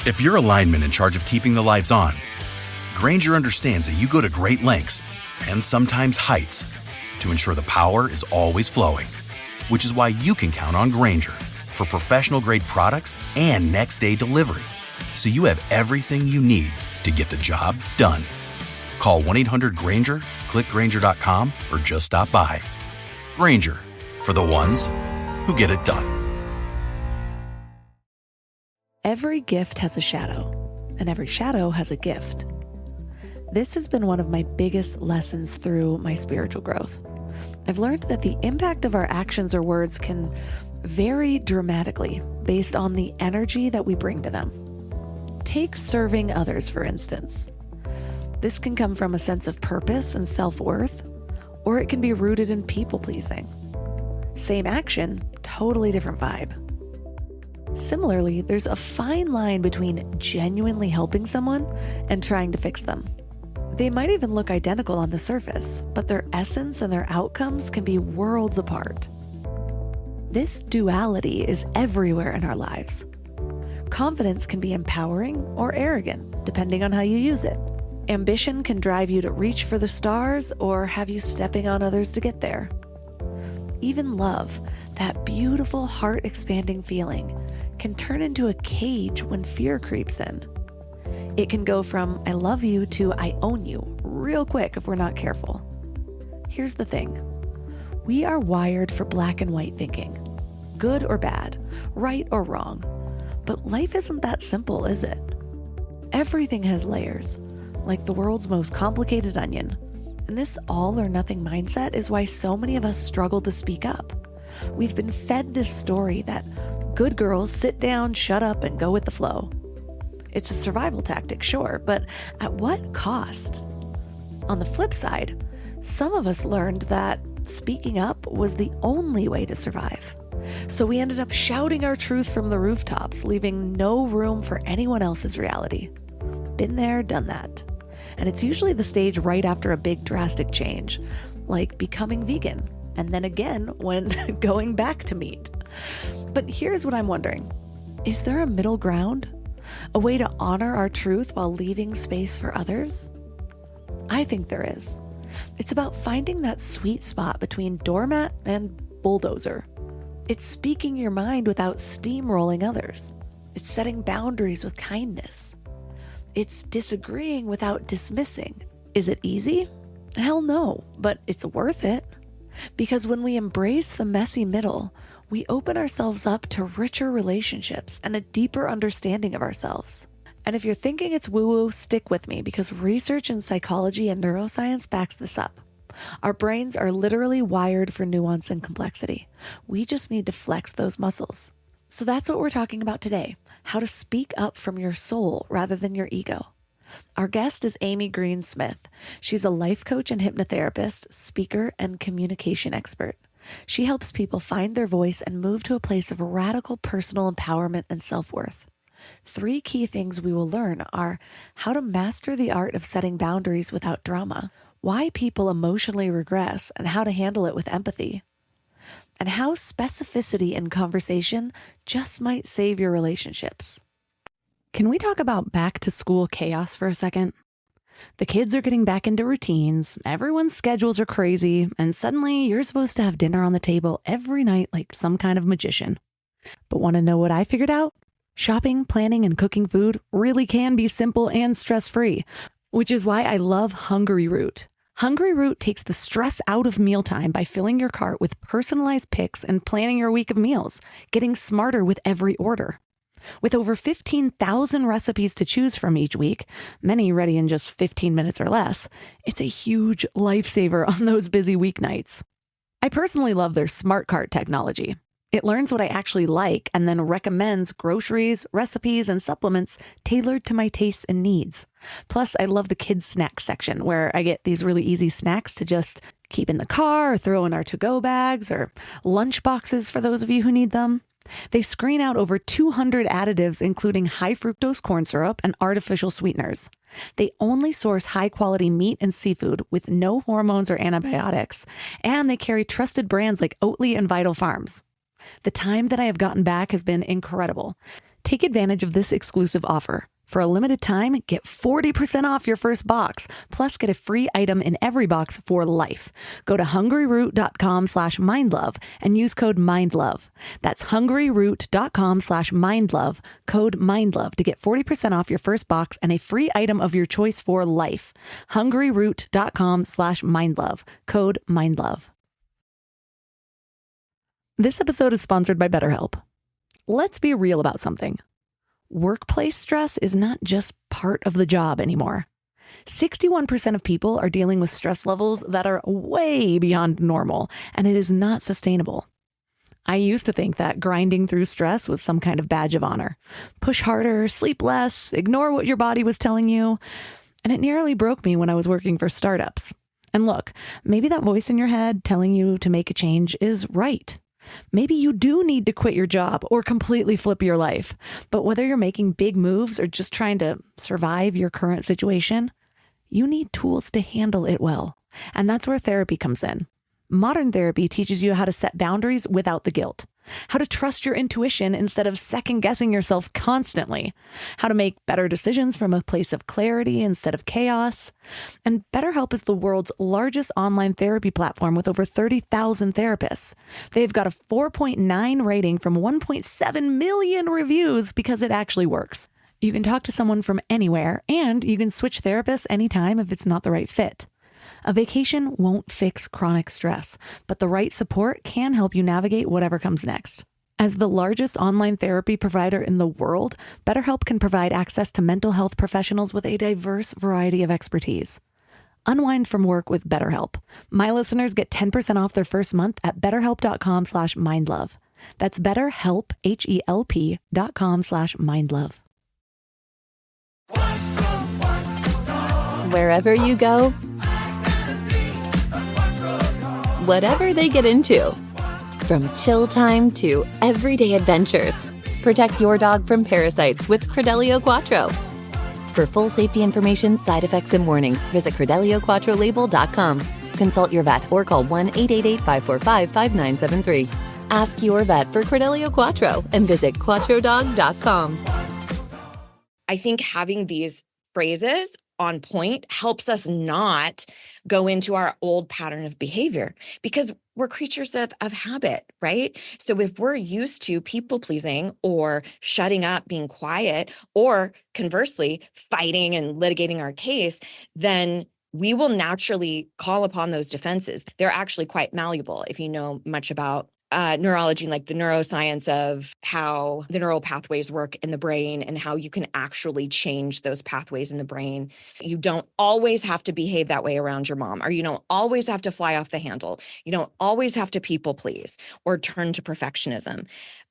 If you're a lineman in charge of keeping the lights on, Grainger understands that you go to great lengths and sometimes heights to ensure the power is always flowing, which is why you can count on Grainger for professional-grade products and next-day delivery, so you have everything you need to get the job done. Call 1-800-GRAINGER, click Grainger.com, or just stop by. Grainger, for the ones who get it done. Every gift has a shadow, and every shadow has a gift. This has been one of my biggest lessons through my spiritual growth. I've learned that the impact of our actions or words can vary dramatically based on the energy that we bring to them. Take serving others, for instance. This can come from a sense of purpose and self-worth, or it can be rooted in people-pleasing. Same action, totally different vibe. Similarly, there's a fine line between genuinely helping someone and trying to fix them. They might even look identical on the surface, but their essence and their outcomes can be worlds apart. This duality is everywhere in our lives. Confidence can be empowering or arrogant, depending on how you use it. Ambition can drive you to reach for the stars or have you stepping on others to get there. Even love, that beautiful heart-expanding feeling, can turn into a cage when fear creeps in. It can go from I love you to I own you real quick if we're not careful. Here's the thing. We are wired for black and white thinking. Good or bad, right or wrong. But life isn't that simple, is it? Everything has layers, like the world's most complicated onion. And this all or nothing mindset is why so many of us struggle to speak up. We've been fed this story that good girls sit down, shut up, and go with the flow. It's a survival tactic, sure, but at what cost? On the flip side, some of us learned that speaking up was the only way to survive. So we ended up shouting our truth from the rooftops, leaving no room for anyone else's reality. Been there, done that. And it's usually the stage right after a big drastic change, like becoming vegan, and then again when going back to meat. But here's what I'm wondering. Is there a middle ground? A way to honor our truth while leaving space for others? I think there is. It's about finding that sweet spot between doormat and bulldozer. It's speaking your mind without steamrolling others. It's setting boundaries with kindness. It's disagreeing without dismissing. Is it easy? Hell no, but it's worth it. Because when we embrace the messy middle, we open ourselves up to richer relationships and a deeper understanding of ourselves. And if you're thinking it's woo-woo, stick with me because research in psychology and neuroscience backs this up. Our brains are literally wired for nuance and complexity. We just need to flex those muscles. So that's what we're talking about today, how to speak up from your soul rather than your ego. Our guest is Amy Green Smith. She's a life coach and hypnotherapist, speaker, and communication expert. She helps people find their voice and move to a place of radical personal empowerment and self-worth. 3 key things we will learn are how to master the art of setting boundaries without drama, why people emotionally regress and how to handle it with empathy, and how specificity in conversation just might save your relationships. Can we talk about back to school chaos for a second? The kids are getting back into routines, everyone's schedules are crazy, and suddenly you're supposed to have dinner on the table every night like some kind of magician. But want to know what I figured out? Shopping, planning, and cooking food really can be simple and stress-free, which is why I love Hungry Root. Hungry Root takes the stress out of mealtime by filling your cart with personalized picks and planning your week of meals, getting smarter with every order. With over 15,000 recipes to choose from each week, many ready in just 15 minutes or less, it's a huge lifesaver on those busy weeknights. I personally love their smart cart technology. It learns what I actually like and then recommends groceries, recipes, and supplements tailored to my tastes and needs. Plus, I love the kids' snack section where I get these really easy snacks to just keep in the car or throw in our to-go bags or lunch boxes for those of you who need them. They screen out over 200 additives, including high fructose corn syrup and artificial sweeteners. They only source high-quality meat and seafood with no hormones or antibiotics, and they carry trusted brands like Oatly and Vital Farms. The time that I have gotten back has been incredible. Take advantage of this exclusive offer. For a limited time, get 40% off your first box, plus get a free item in every box for life. Go to hungryroot.com/mindlove and use code MINDLOVE. That's hungryroot.com/mindlove, code MINDLOVE to get 40% off your first box and a free item of your choice for life. hungryroot.com/mindlove, code MINDLOVE. This episode is sponsored by BetterHelp. Let's be real about something. Workplace stress is not just part of the job anymore. 61% of people are dealing with stress levels that are way beyond normal, and it is not sustainable. I used to think that grinding through stress was some kind of badge of honor. Push harder, sleep less, ignore what your body was telling you. And it nearly broke me when I was working for startups. And look, maybe that voice in your head telling you to make a change is right. Maybe you do need to quit your job or completely flip your life. But whether you're making big moves or just trying to survive your current situation, you need tools to handle it well. And that's where therapy comes in. Modern therapy teaches you how to set boundaries without the guilt, how to trust your intuition instead of second-guessing yourself constantly, how to make better decisions from a place of clarity instead of chaos. And BetterHelp is the world's largest online therapy platform with over 30,000 therapists. They've got a 4.9 rating from 1.7 million reviews because it actually works. You can talk to someone from anywhere, and you can switch therapists anytime if it's not the right fit. A vacation won't fix chronic stress, but the right support can help you navigate whatever comes next. As the largest online therapy provider in the world, BetterHelp can provide access to mental health professionals with a diverse variety of expertise. Unwind from work with BetterHelp. My listeners get 10% off their first month at betterhelp.com/mindlove. That's BetterHelp, HELP.com/mindlove. Wherever you go, whatever they get into, from chill time to everyday adventures, protect your dog from parasites with Credelio Quattro. For full safety information, side effects, and warnings, visit CredelioQuattroLabel.com. Consult your vet or call 1-888-545-5973. Ask your vet for Credelio Quattro and visit QuattroDog.com. I think having these phrases on point helps us not go into our old pattern of behavior, because we're creatures of habit, right? So if we're used to people pleasing or shutting up, being quiet, or conversely, fighting and litigating our case, then we will naturally call upon those defenses. They're actually quite malleable if you know much about neurology, like the neuroscience of how the neural pathways work in the brain and how you can actually change those pathways in the brain. You don't always have to behave that way around your mom, or you don't always have to fly off the handle. You don't always have to people please or turn to perfectionism,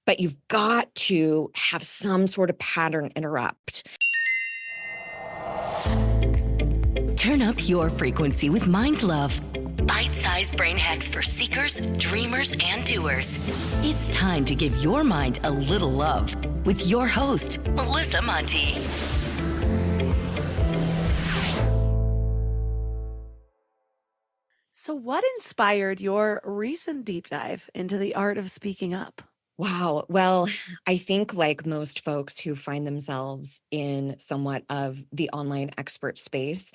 but you've got to have some sort of pattern interrupt. Turn up your frequency with Mind Love. Bite-sized brain hacks for seekers, dreamers, and doers. It's time to give your mind a little love with your host, Melissa Monti. So what inspired your recent deep dive into the art of speaking up? Wow. Well, I think like most folks who find themselves in somewhat of the online expert space,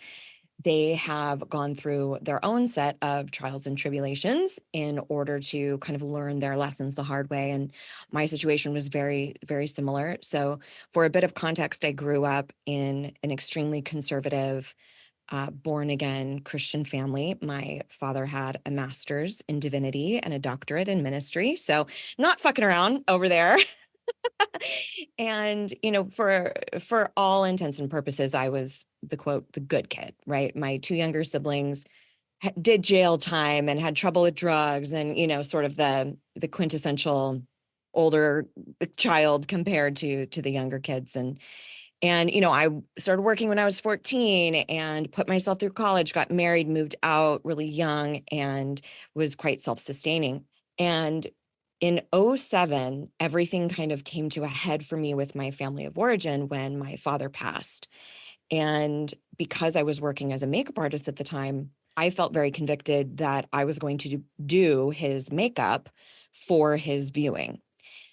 they have gone through their own set of trials and tribulations in order to kind of learn their lessons the hard way. And my situation was very, very similar. So for a bit of context, I grew up in an extremely conservative, born-again Christian family. My father had a master's in divinity and a doctorate in ministry. So not fucking around over there. And, for all intents and purposes, I was the good kid, right? My two younger siblings did jail time and had trouble with drugs and, sort of the quintessential older child compared to the younger kids. And I started working when I was 14 and put myself through college, got married, moved out really young, and was quite self-sustaining. And in 2007, everything kind of came to a head for me with my family of origin when my father passed. And because I was working as a makeup artist at the time, I felt very convicted that I was going to do his makeup for his viewing.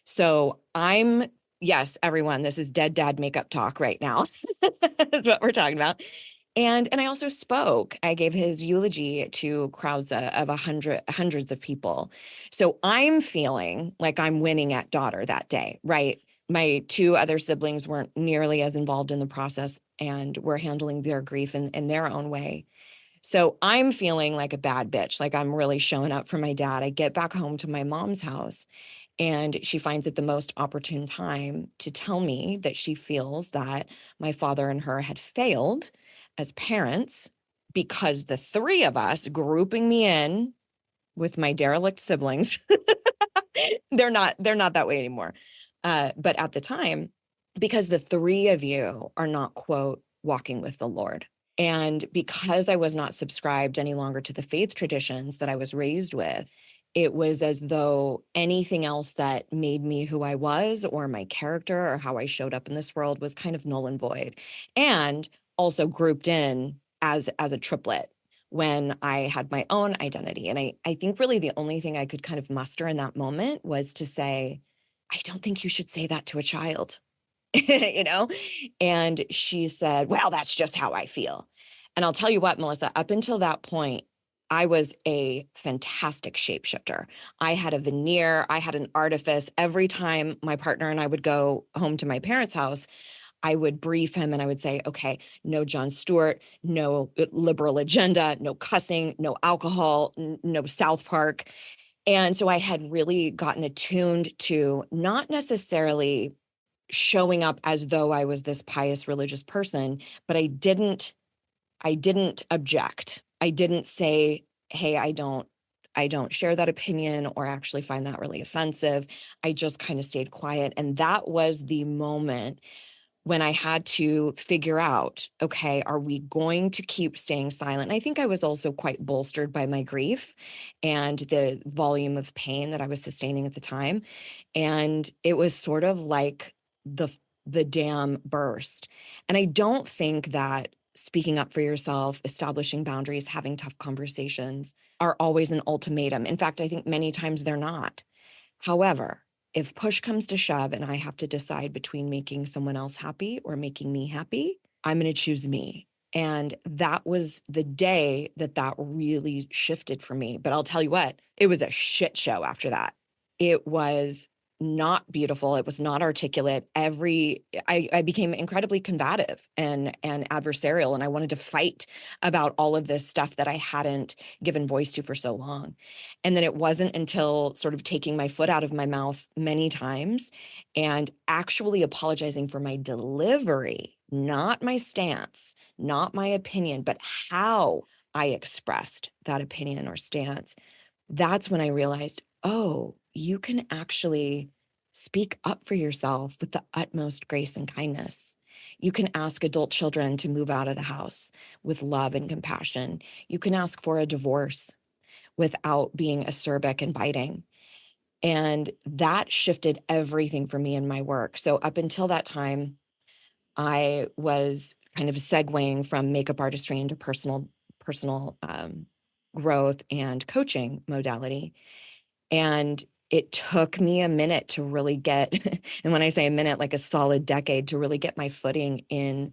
So I'm Yes, everyone, this is dead dad makeup talk right now. Is what we're talking about. And I also spoke. I gave his eulogy to crowds of hundreds of people. So I'm feeling like I'm winning at daughter that day, right? My two other siblings weren't nearly as involved in the process and were handling their grief in their own way. So I'm feeling like a bad bitch, like I'm really showing up for my dad. I get back home to my mom's house and she finds it the most opportune time to tell me that she feels that my father and her had failed as parents because the three of us grouping me in with my derelict siblings, they're not that way anymore. But at the time, because the three of you are not, quote, walking with the Lord. And because I was not subscribed any longer to the faith traditions that I was raised with, it was as though anything else that made me who I was or my character or how I showed up in this world was kind of null and void. And also grouped in as a triplet when I had my own identity. And I think really the only thing I could kind of muster in that moment was to say, I don't think you should say that to a child. you know? And she said, well, that's just how I feel. And I'll tell you what, Melissa, up until that point, I was a fantastic shapeshifter. I had a veneer, I had an artifice. Every time my partner and I would go home to my parents' house, I would brief him and I would say, okay, no Jon Stewart, no liberal agenda, no cussing, no alcohol, no South Park. And so I had really gotten attuned to not necessarily showing up as though I was this pious religious person, but I didn't object. I didn't say, hey, I don't share that opinion or actually find that really offensive. I just kind of stayed quiet. And that was the moment when I had to figure out, okay, are we going to keep staying silent? And I think I was also quite bolstered by my grief and the volume of pain that I was sustaining at the time. And it was sort of like the the dam burst. And I don't think that speaking up for yourself, establishing boundaries, having tough conversations are always an ultimatum. In fact, I think many times they're not. However, if push comes to shove and I have to decide between making someone else happy or making me happy, I'm going to choose me. And that was the day that really shifted for me. But I'll tell you what, it was a shit show after that. It was not beautiful. It was not articulate. I became incredibly combative and adversarial, and I wanted to fight about all of this stuff that I hadn't given voice to for so long. And then it wasn't until sort of taking my foot out of my mouth many times and actually apologizing for my delivery, not my stance, not my opinion, but how I expressed that opinion or stance. That's when I realized, oh, you can actually speak up for yourself with the utmost grace and kindness. You can ask adult children to move out of the house with love and compassion. You can ask for a divorce without being acerbic and biting. And that shifted everything for me in my work. So up until that time, I was kind of segueing from makeup artistry into personal growth and coaching modality. And it took me a minute to really get, and when I say a minute, like a solid decade to really get my footing in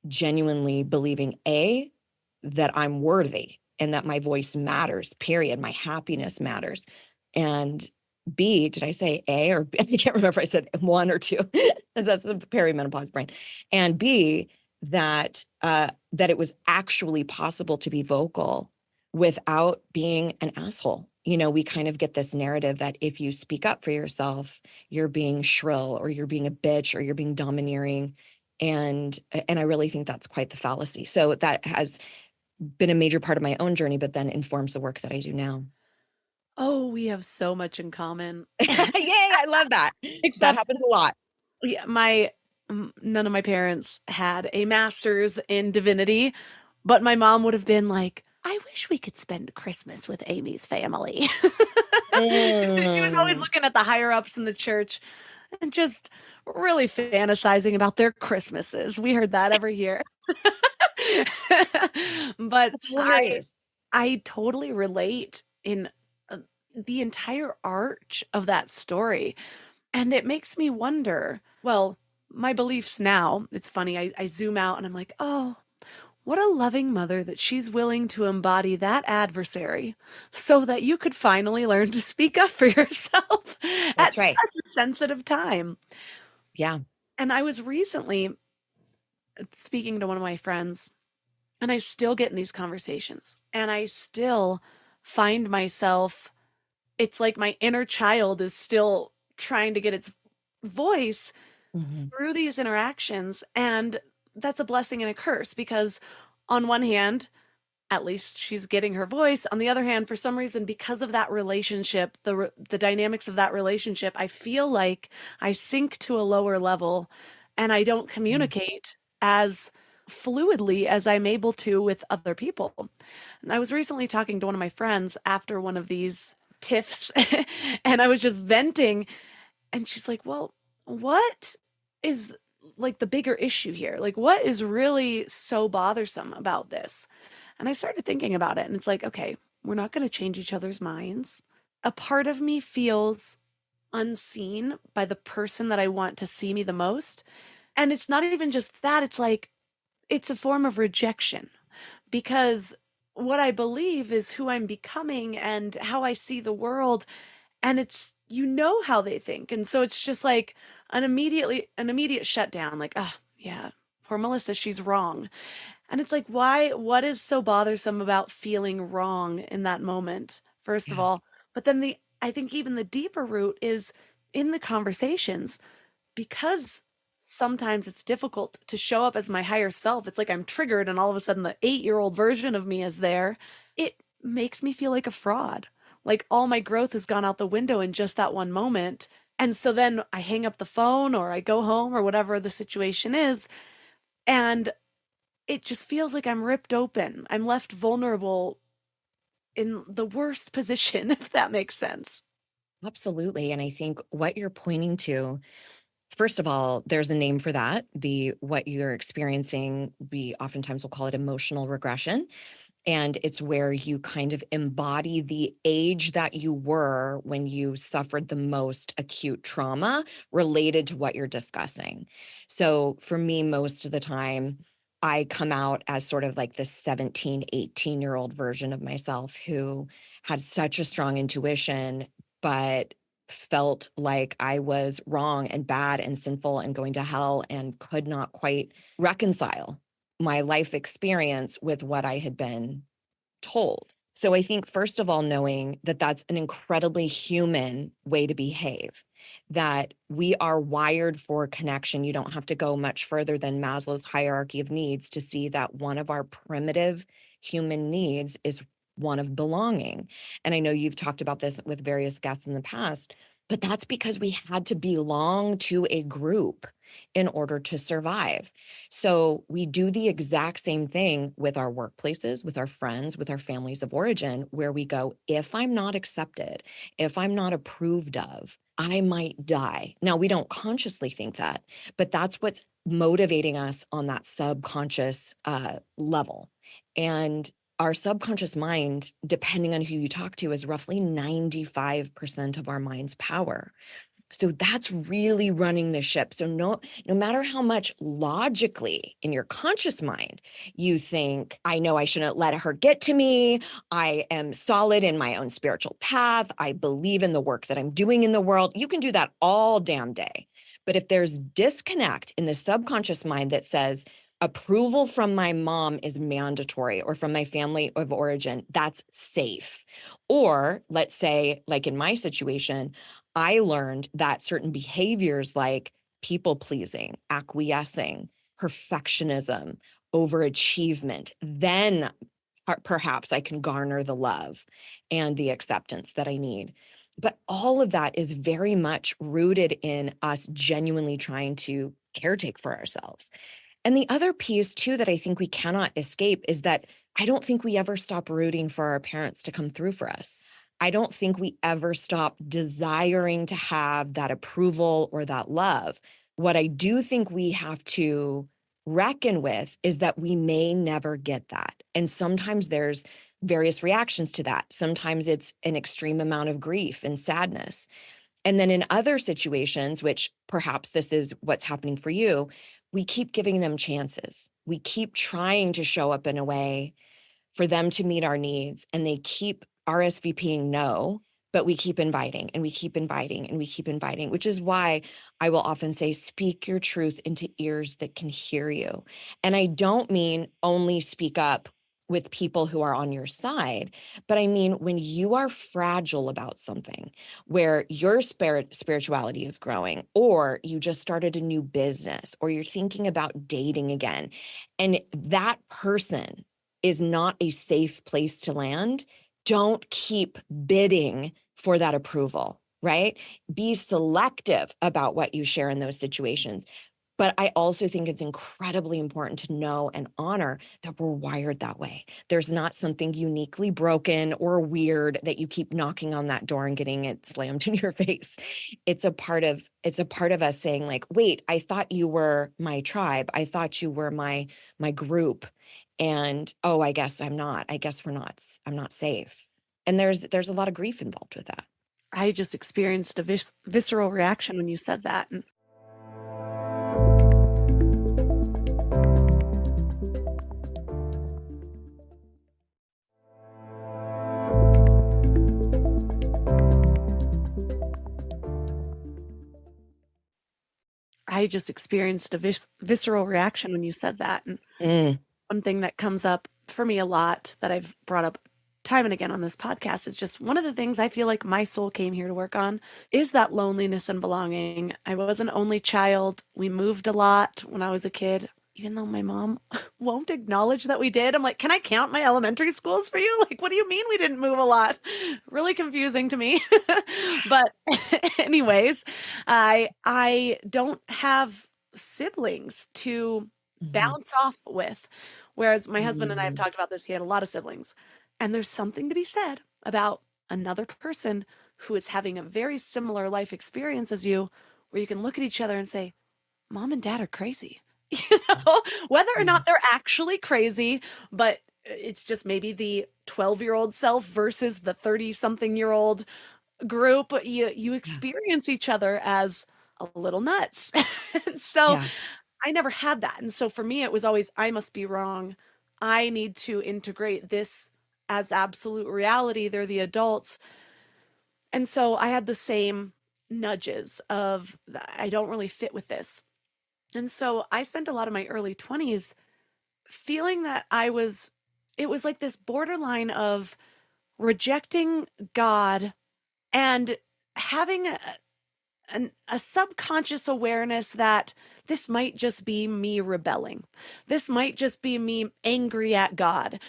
genuinely believing that I'm worthy and that my voice matters, period. My happiness matters. And B, did I say A or B? I can't remember if I said one or two. That's a perimenopause brain. And B, that it was actually possible to be vocal without being an asshole. We kind of get this narrative that if you speak up for yourself, you're being shrill or you're being a bitch or you're being domineering. And I really think that's quite the fallacy. So that has been a major part of my own journey, but then informs the work that I do now. Oh, we have so much in common. Yay, I love that. That Except, happens a lot. yeah, none of my parents had a master's in divinity, but my mom would have been like, I wish we could spend Christmas with Amy's family. She was always looking at the higher ups in the church and just really fantasizing about their Christmases. We heard that every year. But That's hilarious. I totally relate in the entire arch of that story. And it makes me wonder, Well, my beliefs now, it's funny, I zoom out and I'm like, oh, what a loving mother that she's willing to embody that adversary so that you could finally learn to speak up for yourself at That's such right. a sensitive time. Yeah. And I was recently speaking to one of my friends, and I still get in these conversations, and I still find myself, it's like my inner child is still trying to get its voice Mhm. through these interactions. And that's a blessing and a curse because, on one hand, at least she's getting her voice. On the other hand, for some reason, because of that relationship, the dynamics of that relationship, I feel like I sink to a lower level and I don't Mm. communicate as fluidly as I'm able to with other people. And I was recently talking to one of my friends after one of these tiffs, and I was just venting, and she's like, "Well, what is like the bigger issue here? Like, what is really so bothersome about this?" And I started thinking about it, and it's like, okay, we're not going to change each other's minds. A part of me feels unseen by the person that I want to see me the most. And it's not even just that, it's like, it's a form of rejection because what I believe is who I'm becoming and how I see the world. And it's, you know, how they think. And so it's just like an immediate shutdown, like, ah, yeah, poor Melissa, she's wrong. And it's like, why, what is so bothersome about feeling wrong in that moment, first of Yeah. all? But then I think even the deeper root is in the conversations, because sometimes it's difficult to show up as my higher self. It's like I'm triggered and all of a sudden the 8-year-old version of me is there. It makes me feel like a fraud. Like all my growth has gone out the window in just that one moment. And so then I hang up the phone or I go home or whatever the situation is. And it just feels like I'm ripped open. I'm left vulnerable in the worst position, if that makes sense. Absolutely. And I think what you're pointing to, first of all, there's a name for that. The what you're experiencing, we oftentimes will call it emotional regression. And it's where you kind of embody the age that you were when you suffered the most acute trauma related to what you're discussing. So for me, most of the time, I come out as sort of like this 17, 18-year-old version of myself who had such a strong intuition, but felt like I was wrong and bad and sinful and going to hell and could not quite reconcile my life experience with what I had been told. So I think, first of all, knowing that that's an incredibly human way to behave, that we are wired for connection. You don't have to go much further than Maslow's hierarchy of needs to see that one of our primitive human needs is one of belonging. And I know you've talked about this with various guests in the past, but that's because we had to belong to a group in order to survive. So we do the exact same thing with our workplaces, with our friends, with our families of origin, where we go, if I'm not accepted, if I'm not approved of, I might die. Now, we don't consciously think that, but that's what's motivating us on that subconscious level. And our subconscious mind, depending on who you talk to, is roughly 95% of our mind's power. So that's really running the ship. So no matter how much logically in your conscious mind you think, I know I shouldn't let her get to me. I am solid in my own spiritual path. I believe in the work that I'm doing in the world. You can do that all damn day. But if there's disconnect in the subconscious mind that says, approval from my mom is mandatory, or from my family of origin, that's safe. Or let's say, like in my situation, I learned that certain behaviors like people pleasing, acquiescing, perfectionism, overachievement, then perhaps I can garner the love and the acceptance that I need. But all of that is very much rooted in us genuinely trying to caretake for ourselves. And the other piece, too, that I think we cannot escape is that I don't think we ever stop rooting for our parents to come through for us. I don't think we ever stop desiring to have that approval or that love. What I do think we have to reckon with is that we may never get that. And sometimes there's various reactions to that. Sometimes it's an extreme amount of grief and sadness. And then in other situations, which perhaps this is what's happening for you, we keep giving them chances. We keep trying to show up in a way for them to meet our needs, and they keep RSVPing no, but we keep inviting and we keep inviting and we keep inviting, which is why I will often say, speak your truth into ears that can hear you. And I don't mean only speak up with people who are on your side, but I mean, when you are fragile about something, where your spirituality is growing, or you just started a new business, or you're thinking about dating again, and that person is not a safe place to land, don't keep bidding for that approval, right? Be selective about what you share in those situations. But I also think it's incredibly important to know and honor that we're wired that way. There's not something uniquely broken or weird that you keep knocking on that door and getting it slammed in your face. It's a part of us saying, like, wait, I thought you were my tribe. I thought you were my group. And oh, I guess I'm not. I guess I'm not safe. And there's a lot of grief involved with that. I just experienced a visceral reaction when you said that. And I just experienced a visceral reaction when you said that. And one thing that comes up for me a lot that I've brought up time and again on this podcast is just one of the things I feel like my soul came here to work on is that loneliness and belonging. I was an only child. We moved a lot when I was a kid, even though my mom won't acknowledge that we did. I'm like, can I count my elementary schools for you? Like, what do you mean we didn't move a lot? Really confusing to me. But anyways, I don't have siblings to bounce off with. Whereas my husband and I have talked about this. He had a lot of siblings. And there's something to be said about another person who is having a very similar life experience as you, where you can look at each other and say, Mom and Dad are crazy. Whether or not they're actually crazy, but it's just maybe the 12-year-old self versus the 30-something-year-old group. You experience each other as a little nuts. And so I never had that. And so for me, it was always, I must be wrong. I need to integrate this as absolute reality. They're the adults. And so I had the same nudges of, I don't really fit with this. And so I spent a lot of my early 20s feeling that it was like this borderline of rejecting God and having a subconscious awareness that this might just be me rebelling. This might just be me angry at God.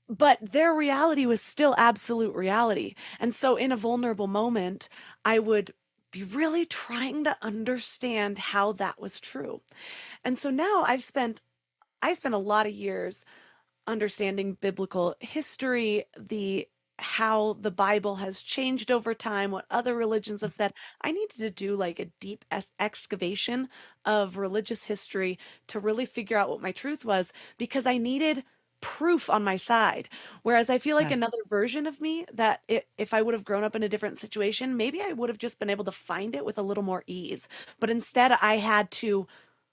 But their reality was still absolute reality. And so in a vulnerable moment, I would be really trying to understand how that was true. And so now I spent a lot of years understanding biblical history, how the Bible has changed over time, what other religions have said. I needed to do like a deep excavation of religious history to really figure out what my truth was, because I needed proof on my side. Whereas I feel like another version of me that if I would have grown up in a different situation, maybe I would have just been able to find it with a little more ease. But instead, I had to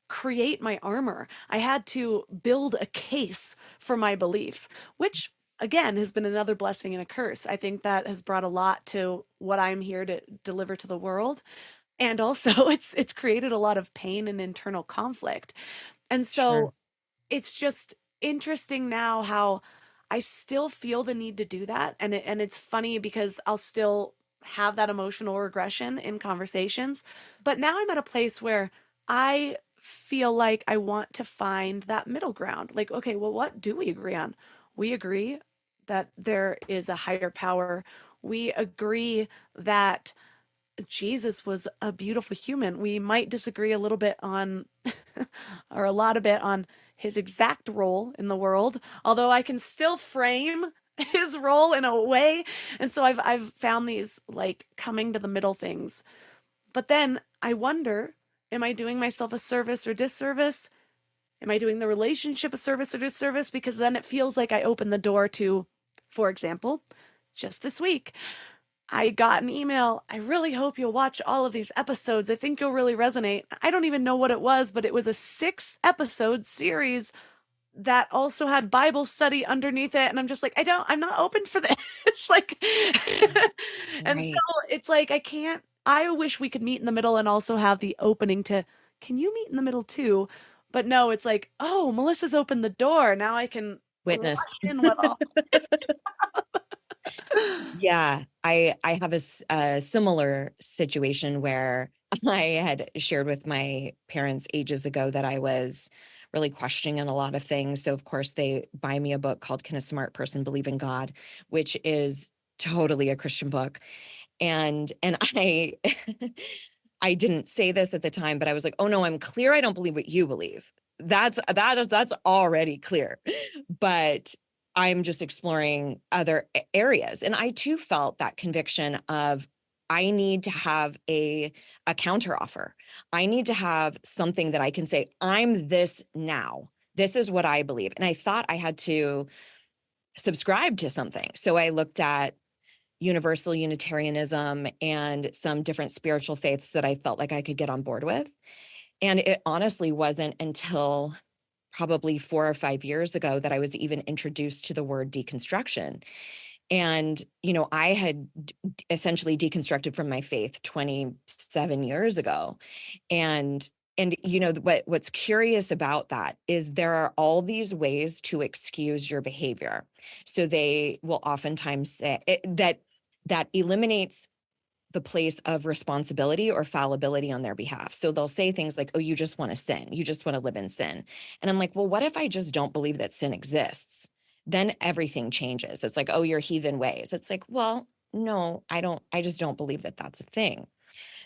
create my armor. I had to build a case for my beliefs, which again has been another blessing and a curse. I think that has brought a lot to what I'm here to deliver to the world. And also it's created a lot of pain and internal conflict. And so it's just interesting now how I still feel the need to do that. And it's funny because I'll still have that emotional regression in conversations. But now I'm at a place where I feel like I want to find that middle ground. Like, okay, well, what do we agree on? We agree that there is a higher power. We agree that Jesus was a beautiful human. We might disagree a little bit on, or a lot of it on his exact role in the world, although I can still frame his role in a way. And so I've found these like coming to the middle things. But then I wonder, am I doing myself a service or disservice? Am I doing the relationship a service or disservice? Because then it feels like I open the door to, for example, just this week, I got an email. I really hope you'll watch all of these episodes. I think you'll really resonate. I don't even know what it was, but it was a 6-episode series that also had Bible study underneath it. And I'm just like, I'm not open for this. Like, and so Right. it's like, I wish we could meet in the middle and also have the opening to, can you meet in the middle too? But no, it's like, oh, Melissa's opened the door. Now I can Witness. rush in with all this. Yeah, I have a similar situation where I had shared with my parents ages ago that I was really questioning a lot of things. So of course they buy me a book called Can a Smart Person Believe in God, which is totally a Christian book. And I I didn't say this at the time, but I was like, "Oh no, I'm clear I don't believe what you believe." That's already clear. But I'm just exploring other areas. And I too felt that conviction of I need to have a counter offer. I need to have something that I can say, I'm this now. This is what I believe. And I thought I had to subscribe to something. So I looked at universal Unitarianism and some different spiritual faiths that I felt like I could get on board with. And it honestly wasn't until probably 4 or 5 years ago that I was even introduced to the word deconstruction. And, I had essentially deconstructed from my faith 27 years ago. And what's curious about that is there are all these ways to excuse your behavior. So they will oftentimes say that eliminates the place of responsibility or fallibility on their behalf. So they'll say things like, oh, you just want to sin. You just want to live in sin. And I'm like, well, what if I just don't believe that sin exists? Then everything changes. It's like, oh, your heathen ways. It's like, well, no, I just don't believe that that's a thing.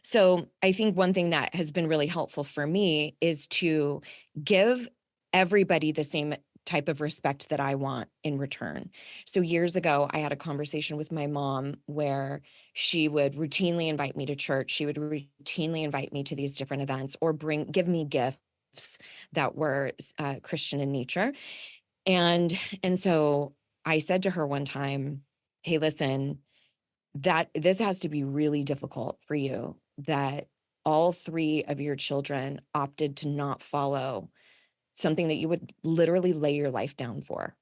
So I think one thing that has been really helpful for me is to give everybody the same type of respect that I want in return. So years ago, I had a conversation with my mom where she would routinely invite me to church. She would routinely invite me to these different events or give me gifts that were Christian in nature. And so I said to her one time, hey, listen, that this has to be really difficult for you that all 3 of your children opted to not follow something that you would literally lay your life down for.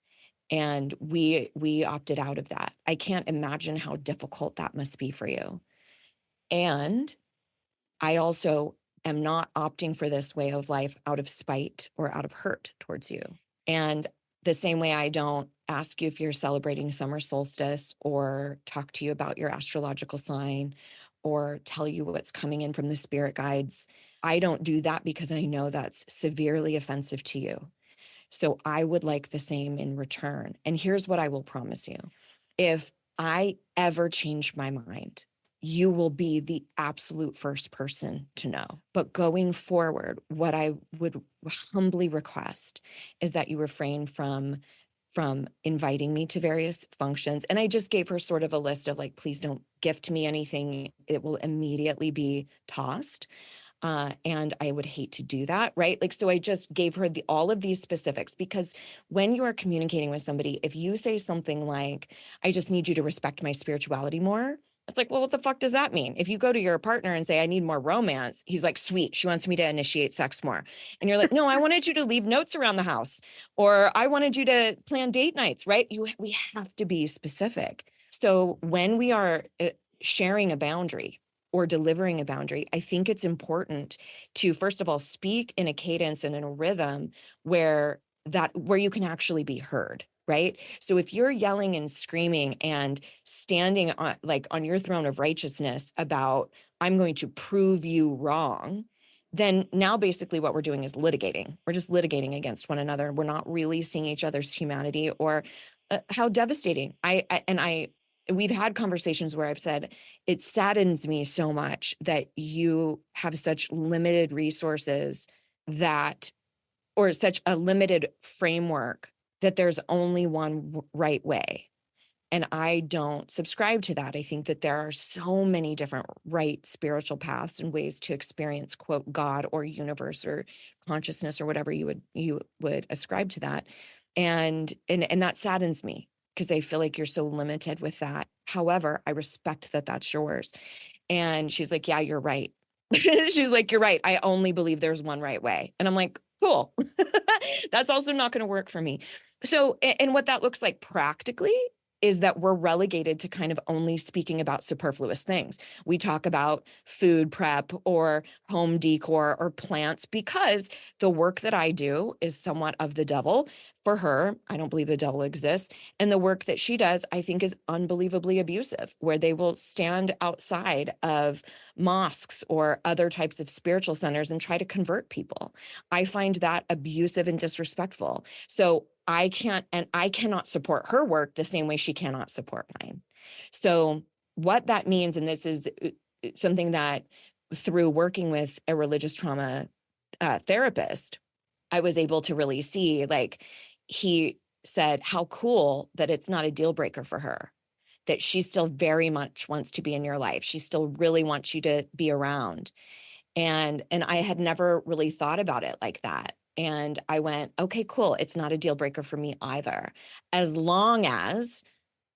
And we opted out of that. I can't imagine how difficult that must be for you. And I also am not opting for this way of life out of spite or out of hurt towards you. And the same way I don't ask you if you're celebrating summer solstice or talk to you about your astrological sign or tell you what's coming in from the spirit guides. I don't do that because I know that's severely offensive to you. So I would like the same in return. And here's what I will promise you. If I ever change my mind, you will be the absolute first person to know. But going forward, what I would humbly request is that you refrain from inviting me to various functions. And I just gave her sort of a list of like, please don't gift me anything. It will immediately be tossed. And I would hate to do that, right? Like, so I just gave her all of these specifics because when you are communicating with somebody, if you say something like, I just need you to respect my spirituality more, it's like, well, what the fuck does that mean? If you go to your partner and say, I need more romance, he's like, sweet, she wants me to initiate sex more. And you're like, no, I wanted you to leave notes around the house, or I wanted you to plan date nights, right? We have to be specific. So when we are sharing a boundary, or delivering a boundary, I think it's important to, first of all, speak in a cadence and in a rhythm where you can actually be heard, right? So if you're yelling and screaming and standing on your throne of righteousness about, I'm going to prove you wrong, then now basically what we're doing is litigating. We're just litigating against one another. We're not really seeing each other's humanity or how devastating. We've had conversations where I've said, it saddens me so much that you have such limited resources or such a limited framework that there's only one right way. And I don't subscribe to that. I think that there are so many different right spiritual paths and ways to experience, quote, God or universe or consciousness or whatever you would ascribe to that. And that saddens me. because I feel like you're so limited with that. However, I respect that that's yours. And she's like, yeah, you're right. She's like, you're right. I only believe there's one right way. And I'm like, cool. That's also not going to work for me. So, and what that looks like practically is that we're relegated to kind of only speaking about superfluous things. We talk about food prep or home decor or plants because the work that I do is somewhat of the devil. For her, I don't believe the devil exists. And the work that she does, I think, is unbelievably abusive, where they will stand outside of mosques or other types of spiritual centers and try to convert people. I find that abusive and disrespectful. So I cannot support her work the same way she cannot support mine. So what that means, and this is something that through working with a religious trauma therapist, I was able to really see, like, he said how cool that it's not a deal breaker for her, that she still very much wants to be in your life. She still really wants you to be around. And I had never really thought about it like that. And I went, okay, cool. It's not a deal breaker for me either, as long as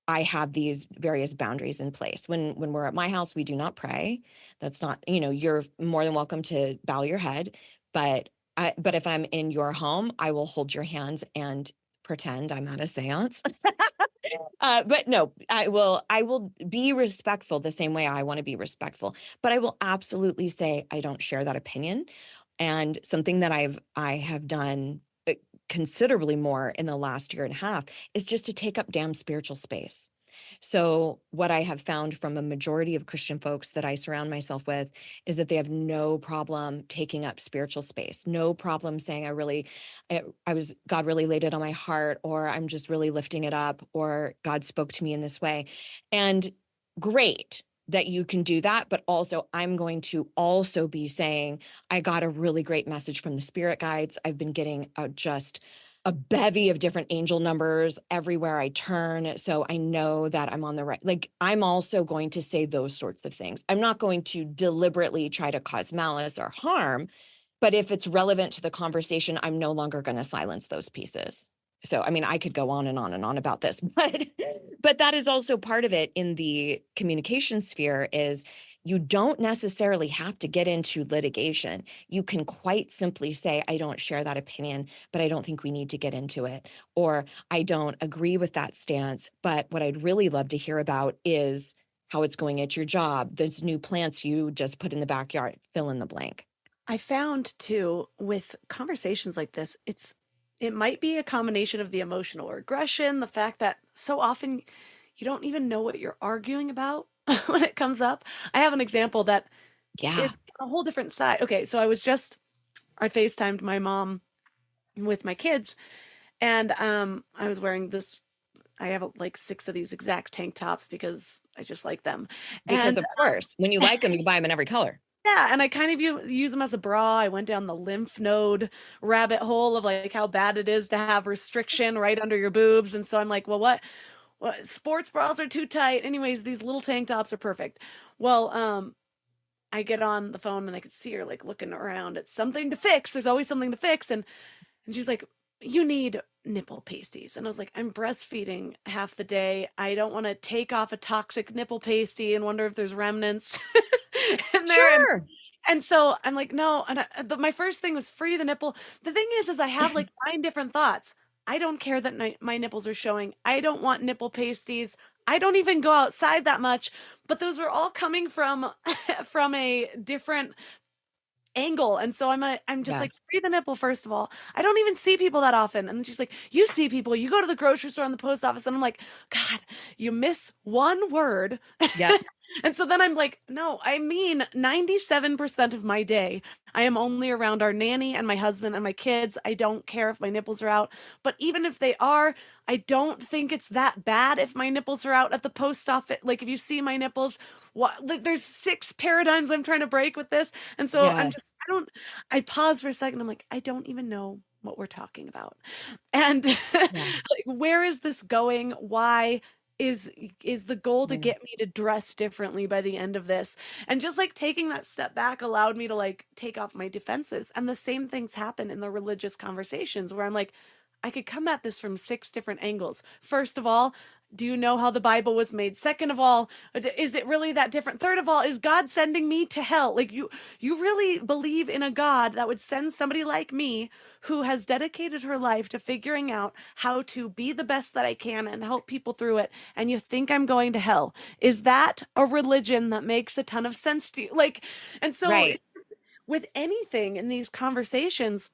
I have these various boundaries in place. When we're at my house, we do not pray. That's not, you're more than welcome to bow your head, but if I'm in your home, I will hold your hands and pretend I'm at a seance. But no, I will be respectful the same way I want to be respectful, but I will absolutely say I don't share that opinion. And something that I have done considerably more in the last year and a half is just to take up damn spiritual space. So what I have found from a majority of Christian folks that I surround myself with is that they have no problem taking up spiritual space, no problem saying God really laid it on my heart, or I'm just really lifting it up, or God spoke to me in this way. And great that you can do that, but also I'm going to also be saying, I got a really great message from the spirit guides. I've been getting just a bevy of different angel numbers everywhere I turn. So I know that I'm on the right, like, I'm also going to say those sorts of things. I'm not going to deliberately try to cause malice or harm, but if it's relevant to the conversation, I'm no longer going to silence those pieces. So, I mean, I could go on and on and on about this, but that is also part of it in the communication sphere is you don't necessarily have to get into litigation. You can quite simply say, I don't share that opinion, but I don't think we need to get into it. Or I don't agree with that stance, but what I'd really love to hear about is how it's going at your job, those new plants you just put in the backyard, fill in the blank. I found too, with conversations like this, it might be a combination of the emotional aggression, the fact that so often you don't even know what you're arguing about when it comes up. I have an example that is a whole different side. Okay, so I FaceTimed my mom with my kids, and I was wearing this. I have like 6 of these exact tank tops because I just like them. Because of course, when you like them, you buy them in every color. Yeah, and I kind of use them as a bra. I went down the lymph node rabbit hole of like how bad it is to have restriction right under your boobs. And so I'm like, well, what sports bras are too tight. Anyways, these little tank tops are perfect. Well, I get on the phone and I could see her like looking around at something to fix. There's always something to fix. And she's like, you need nipple pasties. And I was like, I'm breastfeeding half the day. I don't want to take off a toxic nipple pasty and wonder if there's remnants in there. Sure. And so I'm like, no. And my first thing was free the nipple. The thing is I have like 9 different thoughts. I don't care that my nipples are showing. I don't want nipple pasties. I don't even go outside that much. But those are all coming from a different angle. And so I'm just like, free the nipple, first of all. I don't even see people that often. And she's like, you see people, you go to the grocery store and the post office. And I'm like, God, you miss one word. Yeah. And so then I'm like, no, I mean 97% of my day, I am only around our nanny and my husband and my kids. I don't care if my nipples are out. But even if they are, I don't think it's that bad if my nipples are out at the post office. Like if you see my nipples, there's 6 paradigms I'm trying to break with this. And so I pause for a second. I'm like, I don't even know what we're talking about. And like, where is this going? Why? Is the goal to get me to dress differently by the end of this? And just like taking that step back allowed me to like take off my defenses. And the same things happen in the religious conversations where I'm like, I could come at this from 6 different angles. First of all, do you know how the Bible was made? Second of all, is it really that different? Third of all, is God sending me to hell? Like you really believe in a God that would send somebody like me who has dedicated her life to figuring out how to be the best that I can and help people through it, and you think I'm going to hell? Is that a religion that makes a ton of sense to you? Like, and so Right. with anything in these conversations,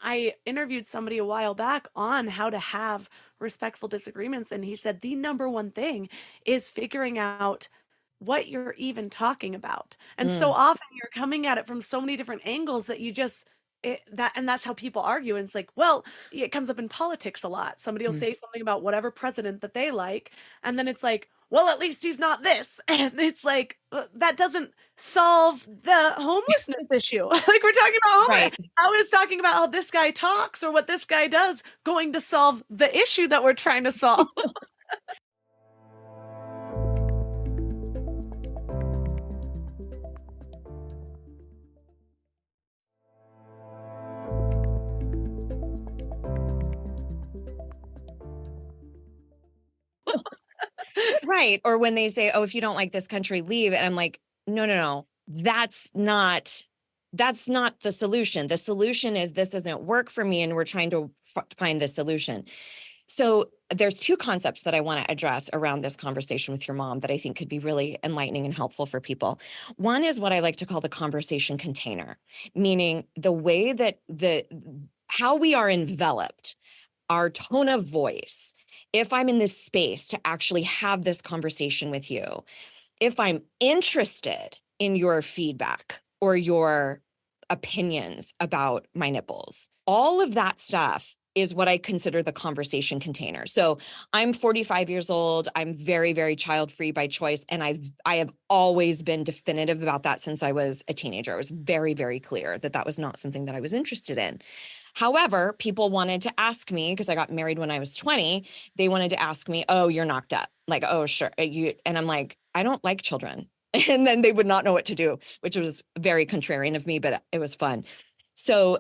I interviewed somebody a while back on how to have respectful disagreements, and he said the number one thing is figuring out what you're even talking about. And so often you're coming at it from so many different angles that you just that's how people argue. And it's like, well, it comes up in politics a lot. Somebody will say something about whatever president that they like, and then it's like, well, at least he's not this. And it's like, that doesn't solve the homelessness issue. Like, we're talking about homeless. Right. How is talking about how this guy talks or what this guy does going to solve the issue that we're trying to solve? Right. Or when they say, oh, if you don't like this country, leave. And I'm like, no. That's not the solution. The solution is this doesn't work for me, and we're trying to find the solution. So there's 2 concepts that I want to address around this conversation with your mom that I think could be really enlightening and helpful for people. One is what I like to call the conversation container, meaning the way that how we are enveloped, our tone of voice. If I'm in this space to actually have this conversation with you, if I'm interested in your feedback or your opinions about my nipples, all of that stuff is what I consider the conversation container. So I'm 45 years old. I'm very, very child-free by choice. And I have always been definitive about that since I was a teenager. I was very, very clear that that was not something that I was interested in. However, people wanted to ask me, because I got married when I was 20, they wanted to ask me, oh, you're knocked up. Like, oh, sure. And I'm like, I don't like children. And then they would not know what to do, which was very contrarian of me, but it was fun. So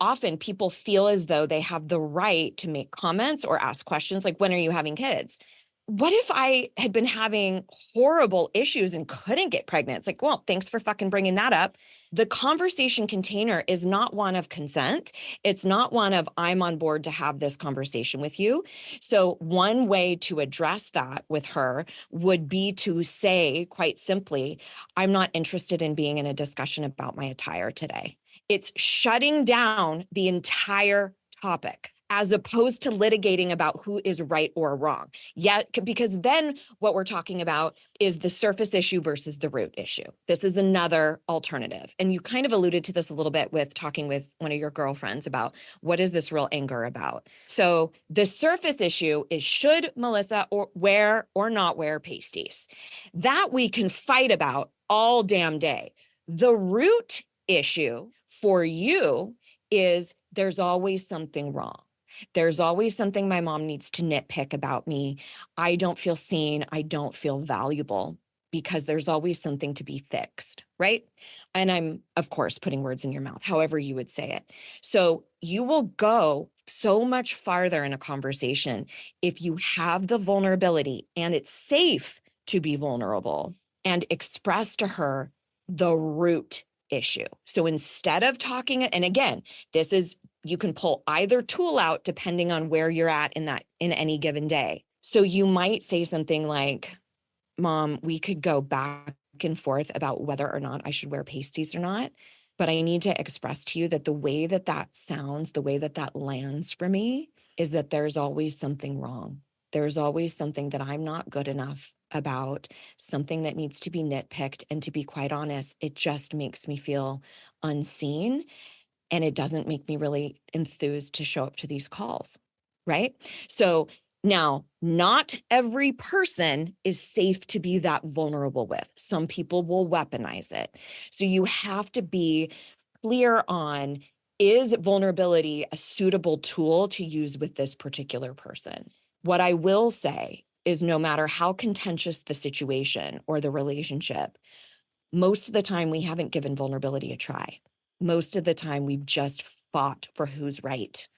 often people feel as though they have the right to make comments or ask questions like, when are you having kids? What if I had been having horrible issues and couldn't get pregnant? It's like, well, thanks for fucking bringing that up. The conversation container is not one of consent. It's not one of I'm on board to have this conversation with you. So one way to address that with her would be to say quite simply, I'm not interested in being in a discussion about my attire today. It's shutting down the entire topic, as opposed to litigating about who is right or wrong. Because then what we're talking about is the surface issue versus the root issue. This is another alternative. And you kind of alluded to this a little bit with talking with one of your girlfriends about what is this real anger about. So the surface issue is, should Melissa wear or not wear pasties? That we can fight about all damn day. The root issue for you is there's always something wrong. There's always something my mom needs to nitpick about me. I don't feel seen. I don't feel valuable, because there's always something to be fixed, right? And I'm, of course, putting words in your mouth, however you would say it. So you will go so much farther in a conversation if you have the vulnerability, and it's safe to be vulnerable and express to her the root issue. So instead of talking, and again, this is, you can pull either tool out depending on where you're at in any given day. So you might say something like, Mom, we could go back and forth about whether or not I should wear pasties or not, but I need to express to you that the way that that sounds, the way that that lands for me, is that there's always something wrong. There's always something that I'm not good enough about, something that needs to be nitpicked. And to be quite honest, it just makes me feel unseen. And it doesn't make me really enthused to show up to these calls, right? So now, not every person is safe to be that vulnerable with. Some people will weaponize it. So you have to be clear on, is vulnerability a suitable tool to use with this particular person? What I will say is, no matter how contentious the situation or the relationship, most of the time we haven't given vulnerability a try. Most of the time we've just fought for who's right.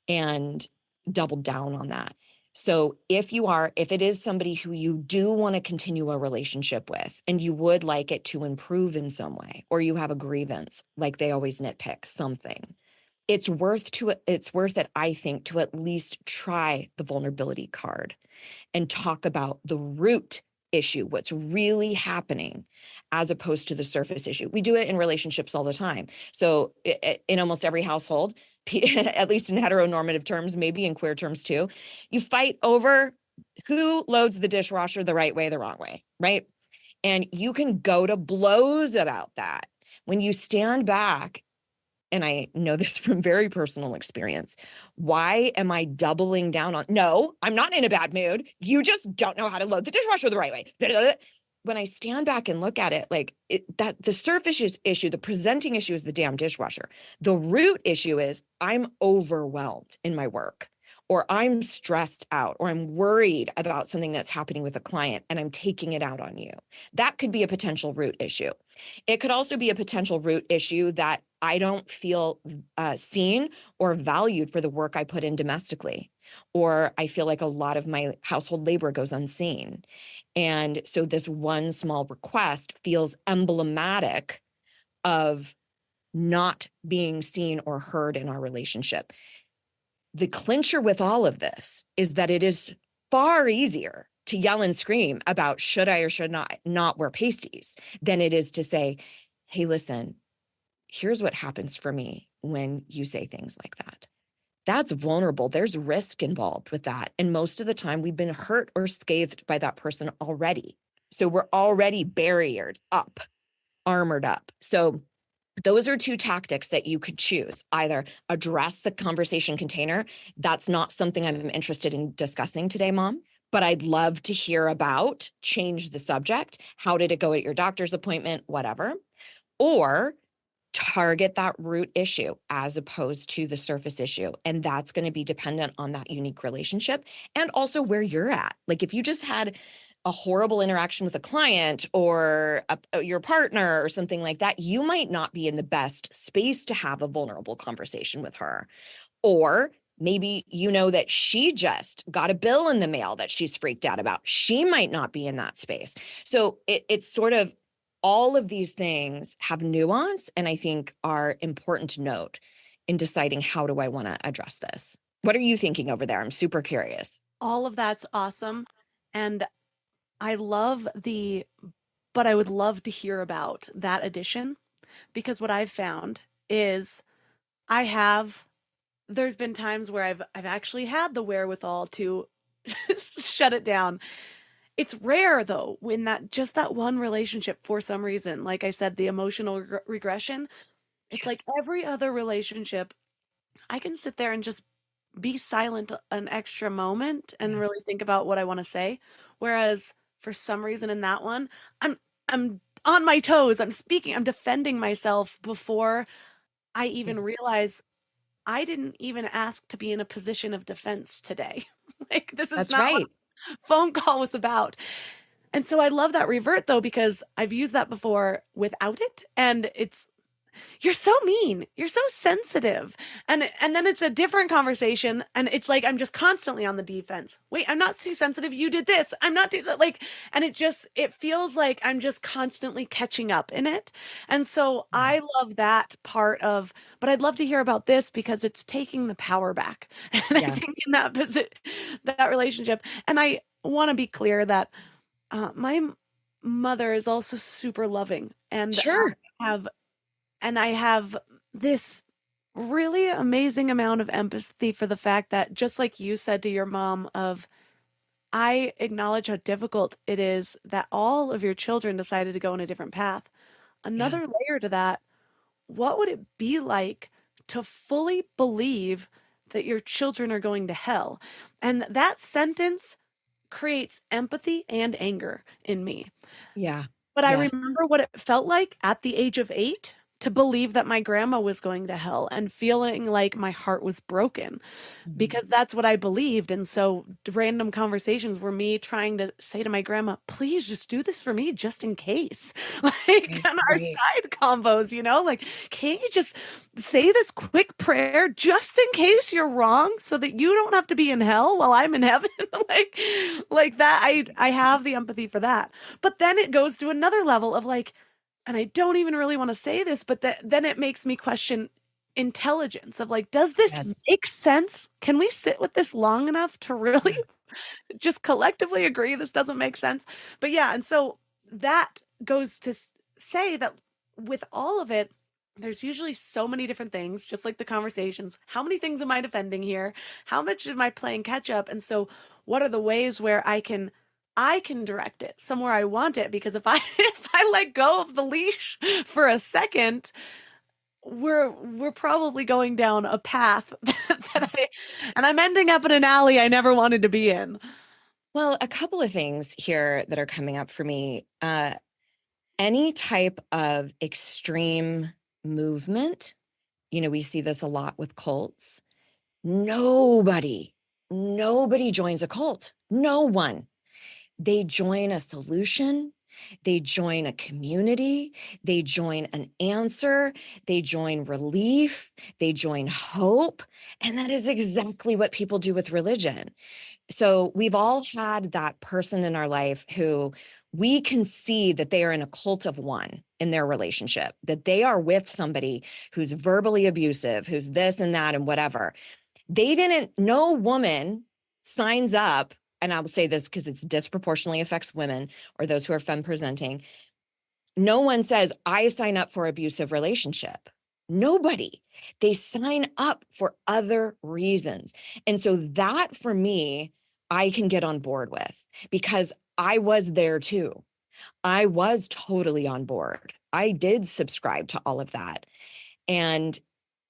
and double down on that. So if it is somebody who you do want to continue a relationship with and you would like it to improve in some way, or you have a grievance, like they always nitpick something, it's worth it, I think, to at least try the vulnerability card and talk about the root issue, what's really happening, as opposed to the surface issue. We do it in relationships all the time. So in almost every household, at least in heteronormative terms, maybe in queer terms too, you fight over who loads the dishwasher the right way, the wrong way, right? And you can go to blows about that. When you stand back, and I know this from very personal experience, why am I doubling down on, no, I'm not in a bad mood. You just don't know how to load the dishwasher the right way. When I stand back and look at it, that the surface issue, the presenting issue is the damn dishwasher. The root issue is I'm overwhelmed in my work, or I'm stressed out, or I'm worried about something that's happening with a client and I'm taking it out on you. That could be a potential root issue. It could also be a potential root issue that I don't feel seen or valued for the work I put in domestically, or I feel like a lot of my household labor goes unseen. And so this one small request feels emblematic of not being seen or heard in our relationship. The clincher with all of this is that it is far easier to yell and scream about should I or should not wear pasties than it is to say, hey, listen, here's what happens for me when you say things like that. That's vulnerable. There's risk involved with that. And most of the time we've been hurt or scathed by that person already. So we're already barriered up, armored up. So those are two tactics that you could choose. Either address the conversation container. That's not something I'm interested in discussing today, Mom, but I'd love to hear about. Change the subject. How did it go at your doctor's appointment? Whatever. Or target that root issue as opposed to the surface issue. And that's going to be dependent on that unique relationship and also where you're at. Like if you just had a horrible interaction with a client or your partner or something like that, you might not be in the best space to have a vulnerable conversation with her. Or maybe you know that she just got a bill in the mail that she's freaked out about. She might not be in that space. So it's sort of, all of these things have nuance and I think are important to note in deciding how do I want to address this. What are you thinking over there? I'm super curious. All of that's awesome. And I love but I would love to hear about that addition, because what I've found is there's been times where I've actually had the wherewithal to shut it down. It's rare though, when that one relationship, for some reason, like I said, the emotional regression, it's like every other relationship, I can sit there and just be silent an extra moment and really think about what I want to say. Whereas for some reason in that one, I'm on my toes, I'm speaking, I'm defending myself before I even realize I didn't even ask to be in a position of defense today. Like this is That's not right. what phone call was about. And so I love that revert though, because I've used that before without it. And you're so mean. You're so sensitive. And then it's a different conversation. And it's like, I'm just constantly on the defense. Wait, I'm not too sensitive. You did this. I'm not doing that. Like, and it feels like I'm just constantly catching up in it. And so I love that part but I'd love to hear about this because it's taking the power back. And I think in that relationship, and I want to be clear that my mother is also super loving, and Sure. I have this really amazing amount of empathy for the fact that, just like you said to your mom, I acknowledge how difficult it is that all of your children decided to go in a different path. Another layer to that, what would it be like to fully believe that your children are going to hell? And that sentence creates empathy and anger in me. Yeah. But I remember what it felt like at the age of 8 to believe that my grandma was going to hell and feeling like my heart was broken because that's what I believed. And so random conversations were me trying to say to my grandma, please just do this for me just in case. Like on our side combos, like, can't you just say this quick prayer just in case you're wrong so that you don't have to be in hell while I'm in heaven? like that. I have the empathy for that. But then it goes to another level of like, and I don't even really want to say this, but then it makes me question intelligence of like, does this make sense? Can we sit with this long enough to really just collectively agree this doesn't make sense? But yeah, and so that goes to say that with all of it, there's usually so many different things, just like the conversations. How many things am I defending here? How much am I playing catch up? And so what are the ways where I can direct it somewhere I want it? Because if I let go of the leash for a second, we're probably going down a path and I'm ending up in an alley I never wanted to be in. Well, a couple of things here that are coming up for me. Any type of extreme movement, we see this a lot with cults. Nobody joins a cult. No one. They join a solution. They join a community. They join an answer. They join relief. They join hope. And that is exactly what people do with religion. So we've all had that person in our life who we can see that they are in a cult of one in their relationship, that they are with somebody who's verbally abusive, who's this and that and whatever. No woman signs up, and I'll say this because it disproportionately affects women or those who are femme presenting. No one says, I sign up for abusive relationship. Nobody. They sign up for other reasons. And so that for me, I can get on board with because I was there too. I was totally on board. I did subscribe to all of that. And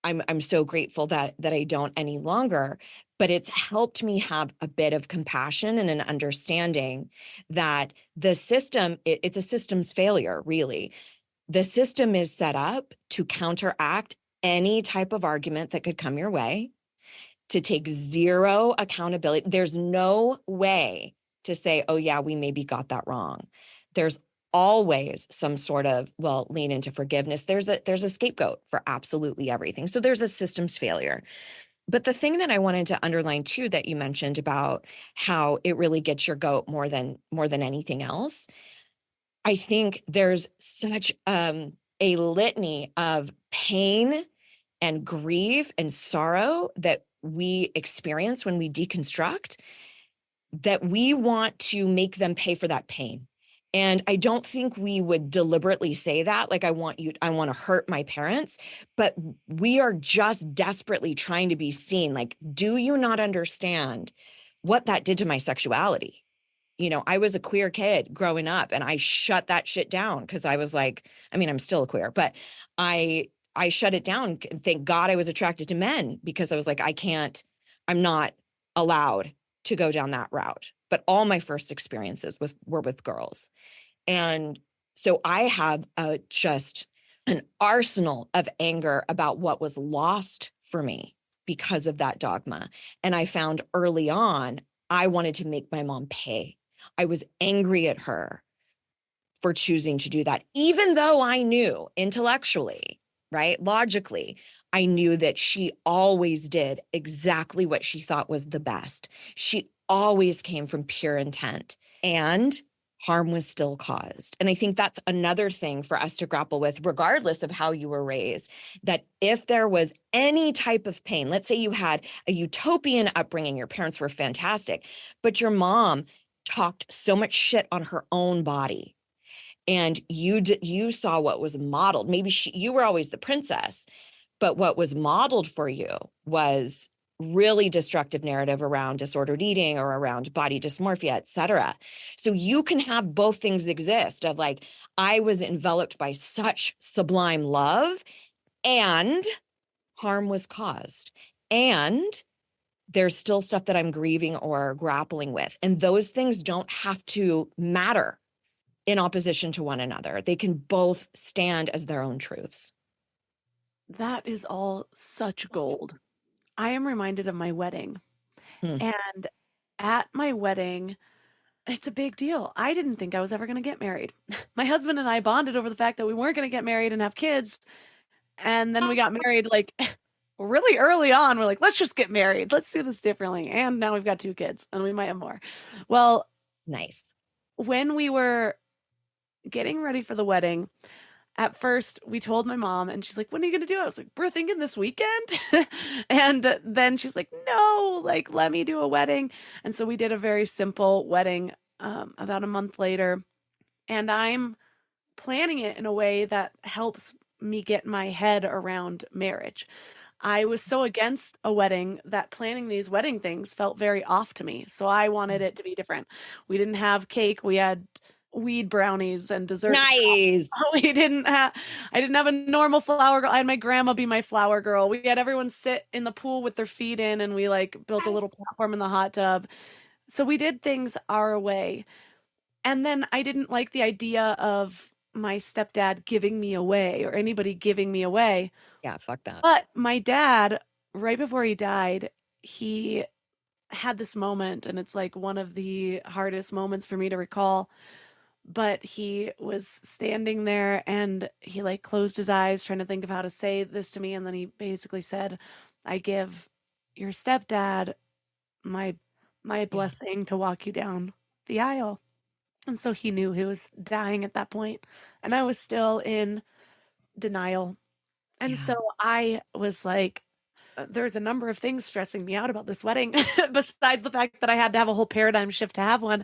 I'm so grateful that I don't any longer, but it's helped me have a bit of compassion and an understanding that the system, it's a systems failure, really. The system is set up to counteract any type of argument that could come your way, to take zero accountability. There's no way to say, oh yeah, we maybe got that wrong. There's always some sort of, lean into forgiveness. There's a scapegoat for absolutely everything. So there's a systems failure. But the thing that I wanted to underline too, that you mentioned about how it really gets your goat more than anything else. I think there's such a litany of pain and grief and sorrow that we experience when we deconstruct, that we want to make them pay for that pain. And I don't think we would deliberately say that, like, I want to hurt my parents, but we are just desperately trying to be seen. Like, do you not understand what that did to my sexuality? I was a queer kid growing up and I shut that shit down because I was like, I'm still a queer, but I shut it down. Thank God I was attracted to men because I was like, I'm not allowed to go down that route. But all my first experiences were with girls. And so I have just an arsenal of anger about what was lost for me because of that dogma. And I found early on, I wanted to make my mom pay. I was angry at her for choosing to do that, even though I knew intellectually, right, logically, I knew that she always did exactly what she thought was the best. She always came from pure intent, and harm was still caused. And I think that's another thing for us to grapple with, regardless of how you were raised, that if there was any type of pain, let's say you had a utopian upbringing, your parents were fantastic, but your mom talked so much shit on her own body, and you saw what was modeled. Maybe you were always the princess, but what was modeled for you was really destructive narrative around disordered eating or around body dysmorphia, et cetera. So you can have both things exist of like, I was enveloped by such sublime love and harm was caused. And there's still stuff that I'm grieving or grappling with. And those things don't have to matter in opposition to one another. They can both stand as their own truths. That is all such gold. I am reminded of my wedding. Hmm. And at my wedding, it's a big deal. I didn't think I was ever going to get married. My husband and I bonded over the fact that we weren't going to get married and have kids. And then we got married like really early on. We're like, let's just get married. Let's do this differently. And now we've got 2 kids and we might have more. Well, Nice. when we were getting ready for the wedding, at first we told my mom and she's like, when are you going to do it? I was like, we're thinking this weekend. And then she's like, no, like, let me do a wedding. And so we did a very simple wedding about a month later. And I'm planning it in a way that helps me get my head around marriage. I was so against a wedding that planning these wedding things felt very off to me. So I wanted it to be different. We didn't have cake. We had weed brownies and dessert. Nice. I didn't have a normal flower girl. I had my grandma be my flower girl. We had everyone sit in the pool with their feet in and we like built a little platform in the hot tub. So we did things our way. And then I didn't like the idea of my stepdad giving me away or anybody giving me away. Yeah, fuck that. But my dad, right before he died, he had this moment, and it's like one of the hardest moments for me to recall. But he was standing there and he like closed his eyes trying to think of how to say this to me. And then he basically said, I give your stepdad my blessing to walk you down the aisle. And so he knew he was dying at that point, and I was still in denial. And so I was like, there's a number of things stressing me out about this wedding, besides the fact that I had to have a whole paradigm shift to have one.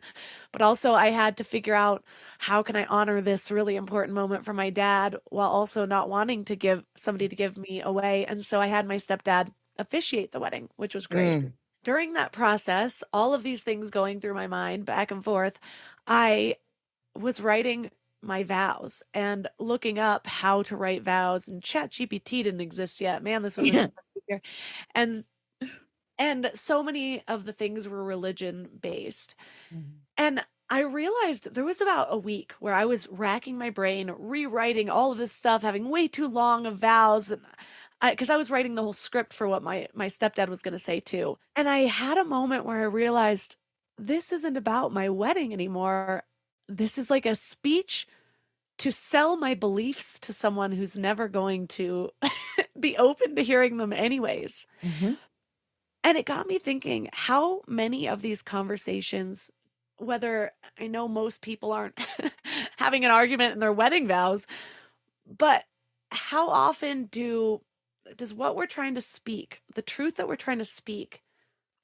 But also I had to figure out how can I honor this really important moment for my dad while also not wanting to give somebody to give me away. And so I had my stepdad officiate the wedding, which was great. During that process, all of these things going through my mind back and forth, I was writing my vows and looking up how to write vows, and ChatGPT didn't exist yet. Man, this was here. And so many of the things were religion based. And I realized there was about a week where I was racking my brain, rewriting all of this stuff, having way too long of vows, and because I was writing the whole script for what my stepdad was going to say too. And I had a moment where I realized this isn't about my wedding anymore. This is like a speech to sell my beliefs to someone who's never going to be open to hearing them anyways. And it got me thinking, how many of these conversations, whether I know most people aren't having an argument in their wedding vows, but how often does what we're trying to speak, the truth that we're trying to speak,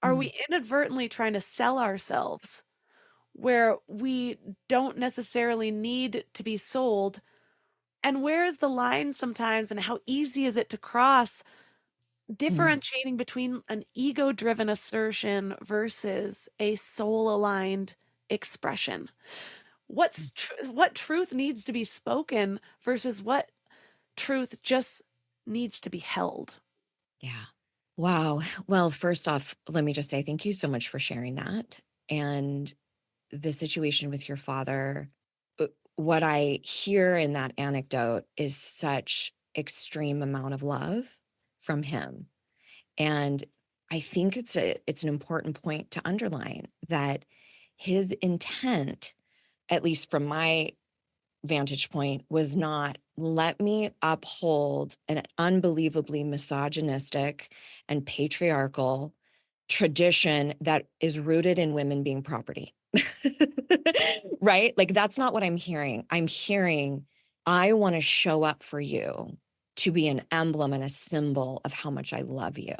are we inadvertently trying to sell ourselves where we don't necessarily need to be sold? And where is the line sometimes, and how easy is it to cross differentiating between an ego-driven assertion versus a soul-aligned expression? What truth needs to be spoken versus what truth just needs to be held? Yeah. Wow. Well, first off, let me just say thank you so much for sharing that. And the situation with your father, what I hear in that anecdote is such extreme amount of love from him. And I think it's an important point to underline that his intent, at least from my vantage point, was not, let me uphold an unbelievably misogynistic and patriarchal tradition that is rooted in women being property. Right? Like, that's not what I'm hearing. I'm hearing, I want to show up for you to be an emblem and a symbol of how much I love you.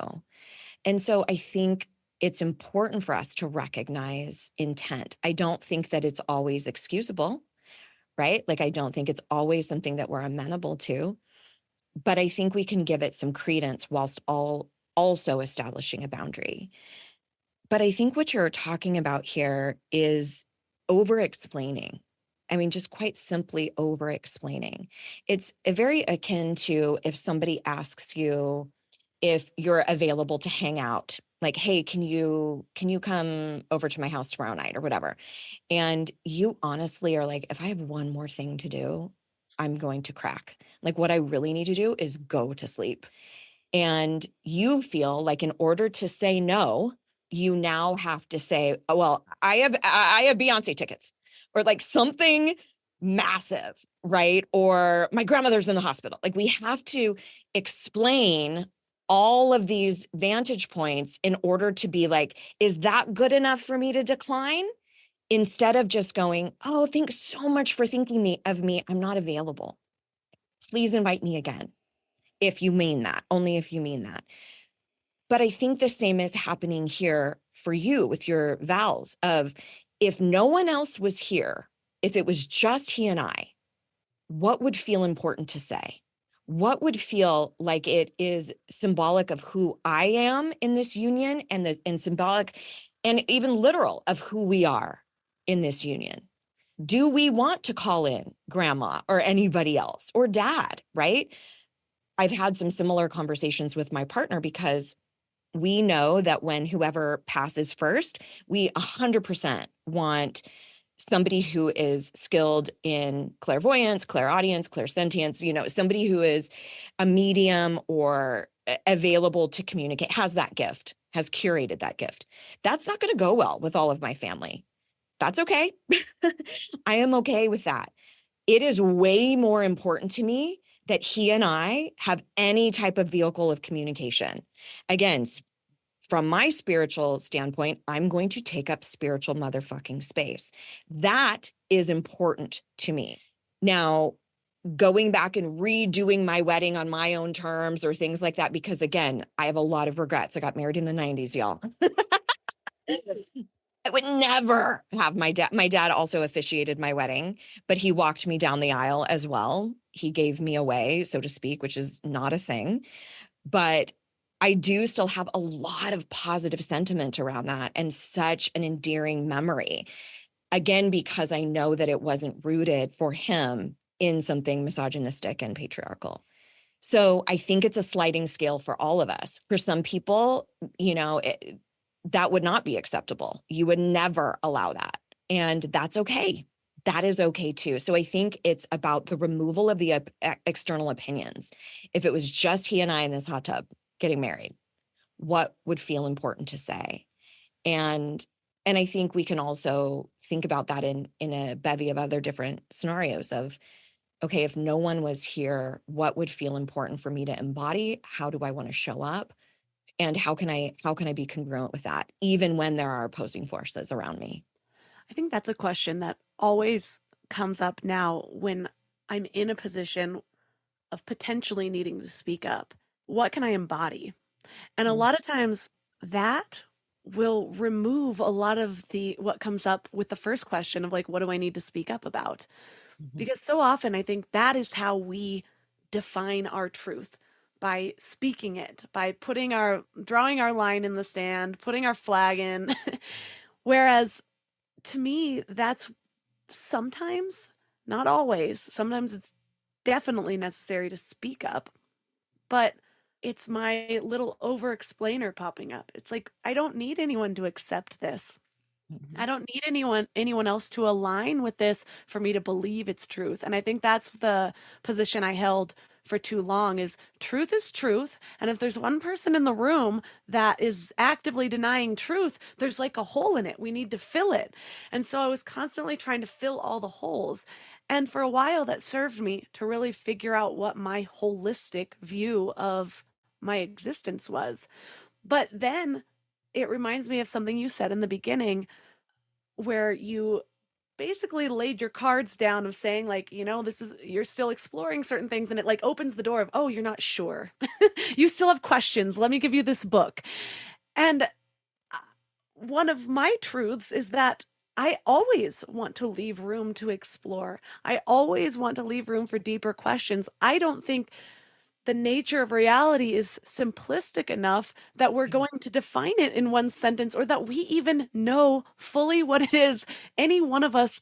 And so I think it's important for us to recognize intent. I don't think that it's always excusable, right? Like, I don't think it's always something that we're amenable to, but I think we can give it some credence whilst also establishing a boundary. But I think what you're talking about here is over-explaining. I mean, just quite simply over-explaining. It's very akin to if somebody asks you if you're available to hang out, like, hey, can you come over to my house tomorrow night or whatever? And you honestly are like, if I have one more thing to do, I'm going to crack. Like what I really need to do is go to sleep. And you feel like in order to say no, you now have to say, oh, well, I have Beyonce tickets or like something massive, right? Or my grandmother's in the hospital. Like we have to explain all of these vantage points in order to be like, is that good enough for me to decline? Instead of just going, oh, thanks so much for thinking of me. I'm not available. Please invite me again. If you mean that, only if you mean that. But I think the same is happening here for you with your vows of if no one else was here, if it was just he and I, what would feel important to say? What would feel like it is symbolic of who I am in this union and symbolic and even literal of who we are in this union? Do we want to call in grandma or anybody else or dad, right? I've had some similar conversations with my partner because we know that when whoever passes first, we 100% want somebody who is skilled in clairvoyance, clairaudience, clairsentience, somebody who is a medium or available to communicate, has that gift, has curated that gift. That's not going to go well with all of my family. That's okay. I am okay with that. It is way more important to me that he and I have any type of vehicle of communication. Again, from my spiritual standpoint, I'm going to take up spiritual motherfucking space. That is important to me. Now, going back and redoing my wedding on my own terms or things like that, because again, I have a lot of regrets. I got married in the 90s, y'all. I would never have my dad also officiated my wedding, but he walked me down the aisle as well. He gave me away, so to speak, which is not a thing. But I do still have a lot of positive sentiment around that and such an endearing memory. Again, because I know that it wasn't rooted for him in something misogynistic and patriarchal. So I think it's a sliding scale for all of us. For some people, that would not be acceptable. You would never allow that. And that's okay. That is okay too. So I think it's about the removal of the external opinions. If it was just he and I in this hot tub getting married, what would feel important to say? And I think we can also think about that in a bevy of other different scenarios of, okay, if no one was here, what would feel important for me to embody? How do I want to show up? And how can I be congruent with that, even when there are opposing forces around me? I think that's a question that always comes up now when I'm in a position of potentially needing to speak up. What can I embody? And a lot of times that will remove a lot of what comes up with the first question of like, what do I need to speak up about? Because so often I think that is how we define our truth. By speaking it, by drawing our line in the stand, putting our flag in. Whereas to me, that's sometimes, not always, sometimes it's definitely necessary to speak up, but it's my little over-explainer popping up. It's like, I don't need anyone to accept this. I don't need anyone else to align with this for me to believe it's truth. And I think that's the position I held for too long is truth is truth. And if there's one person in the room that is actively denying truth, there's like a hole in it. We need to fill it. And so I was constantly trying to fill all the holes. And for a while that served me to really figure out what my holistic view of my existence was. But then it reminds me of something you said in the beginning where you basically laid your cards down of saying like, you're still exploring certain things, and it like opens the door of, oh, you're not sure. You still have questions. Let me give you this book. And one of my truths is that I always want to leave room to explore. I always want to leave room for deeper questions. I don't think the nature of reality is simplistic enough that we're going to define it in one sentence, or that we even know fully what it is. Any one of us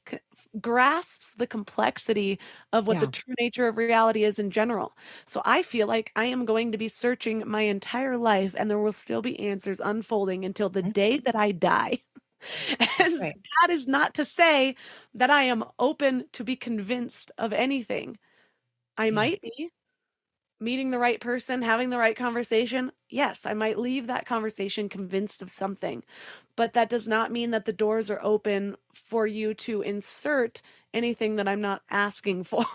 grasps the complexity of what the true nature of reality is in general. So I feel like I am going to be searching my entire life, and there will still be answers unfolding until the day that I die. And that is not to say that I am open to be convinced of anything. I Yeah. might be meeting the right person, having the right conversation. Yes, I might leave that conversation convinced of something, but that does not mean that the doors are open for you to insert anything that I'm not asking for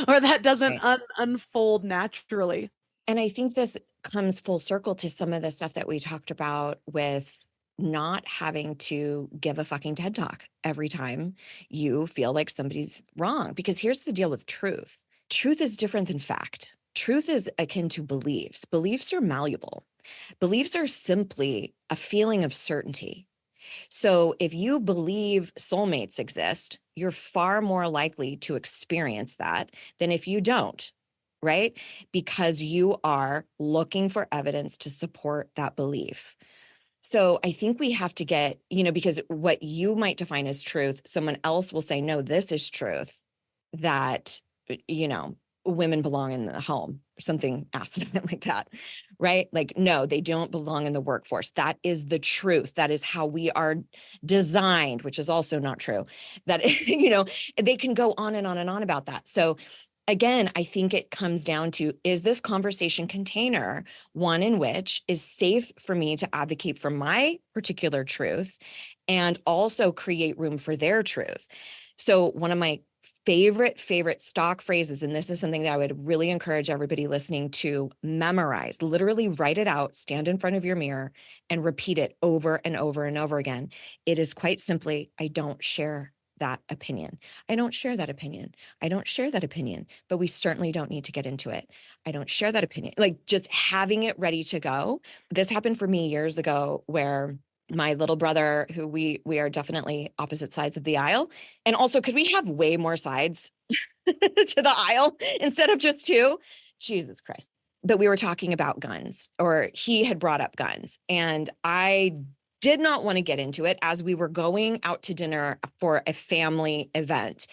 or that doesn't Right. unfold naturally. And I think this comes full circle to some of the stuff that we talked about with not having to give a fucking TED talk every time you feel like somebody's wrong. Because here's the deal with truth. Truth is different than fact. Truth is akin to beliefs. Beliefs are malleable. Beliefs are simply a feeling of certainty. So if you believe soulmates exist, you're far more likely to experience that than if you don't, right? Because you are looking for evidence to support that belief. So I think we have to get, because what you might define as truth, someone else will say, no, this is truth, that, women belong in the home or something asinine like that, right? Like, no, they don't belong in the workforce. That is the truth. That is how we are designed, which is also not true. That, they can go on and on and on about that. So again, I think it comes down to, is this conversation container one in which is safe for me to advocate for my particular truth and also create room for their truth? So one of my favorite stock phrases, and this is something that I would really encourage everybody listening to memorize, literally write it out, stand in front of your mirror and repeat it over and over and over again. It is quite simply, I don't share that opinion. I don't share that opinion. I don't share that opinion, but we certainly don't need to get into it. I don't share that opinion. Like, just having it ready to go. This happened for me years ago, where my little brother, who we are definitely opposite sides of the aisle. And also, could we have way more sides to the aisle instead of just two? Jesus Christ. But we were talking about guns, or he had brought up guns, and I did not want to get into it as we were going out to dinner for a family event.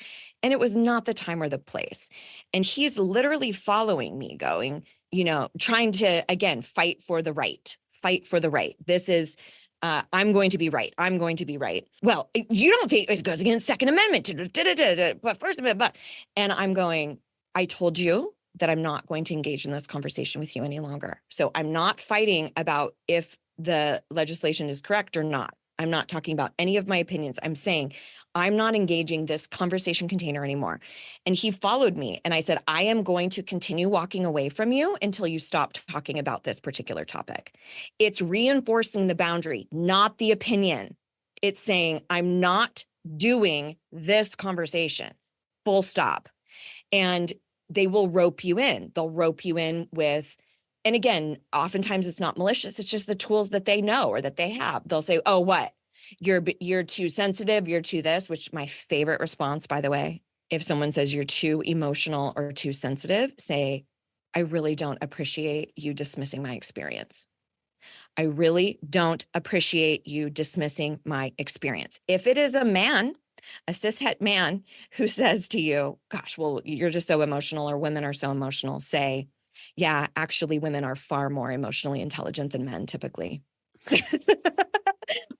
And it was not the time or the place. And he's literally following me going, trying to, again, fight for the right. This is, I'm going to be right. I'm going to be right. Well, you don't think it goes against Second Amendment, but First Amendment, and I'm going, I told you that I'm not going to engage in this conversation with you any longer. So I'm not fighting about if the legislation is correct or not. I'm not talking about any of my opinions. I'm saying I'm not engaging this conversation container anymore. And he followed me, and I said, I am going to continue walking away from you until you stop talking about this particular topic. It's reinforcing the boundary, not the opinion. It's saying, I'm not doing this conversation, full stop. And they will rope you in. They'll rope you in with, and again, oftentimes it's not malicious. It's just the tools that they know or that they have. They'll say, oh, what? You're too sensitive. You're too this, which my favorite response, by the way, if someone says you're too emotional or too sensitive, say, I really don't appreciate you dismissing my experience. I really don't appreciate you dismissing my experience. If it is a man, a cishet man who says to you, gosh, well, you're just so emotional, or women are so emotional, say, yeah, actually, women are far more emotionally intelligent than men typically.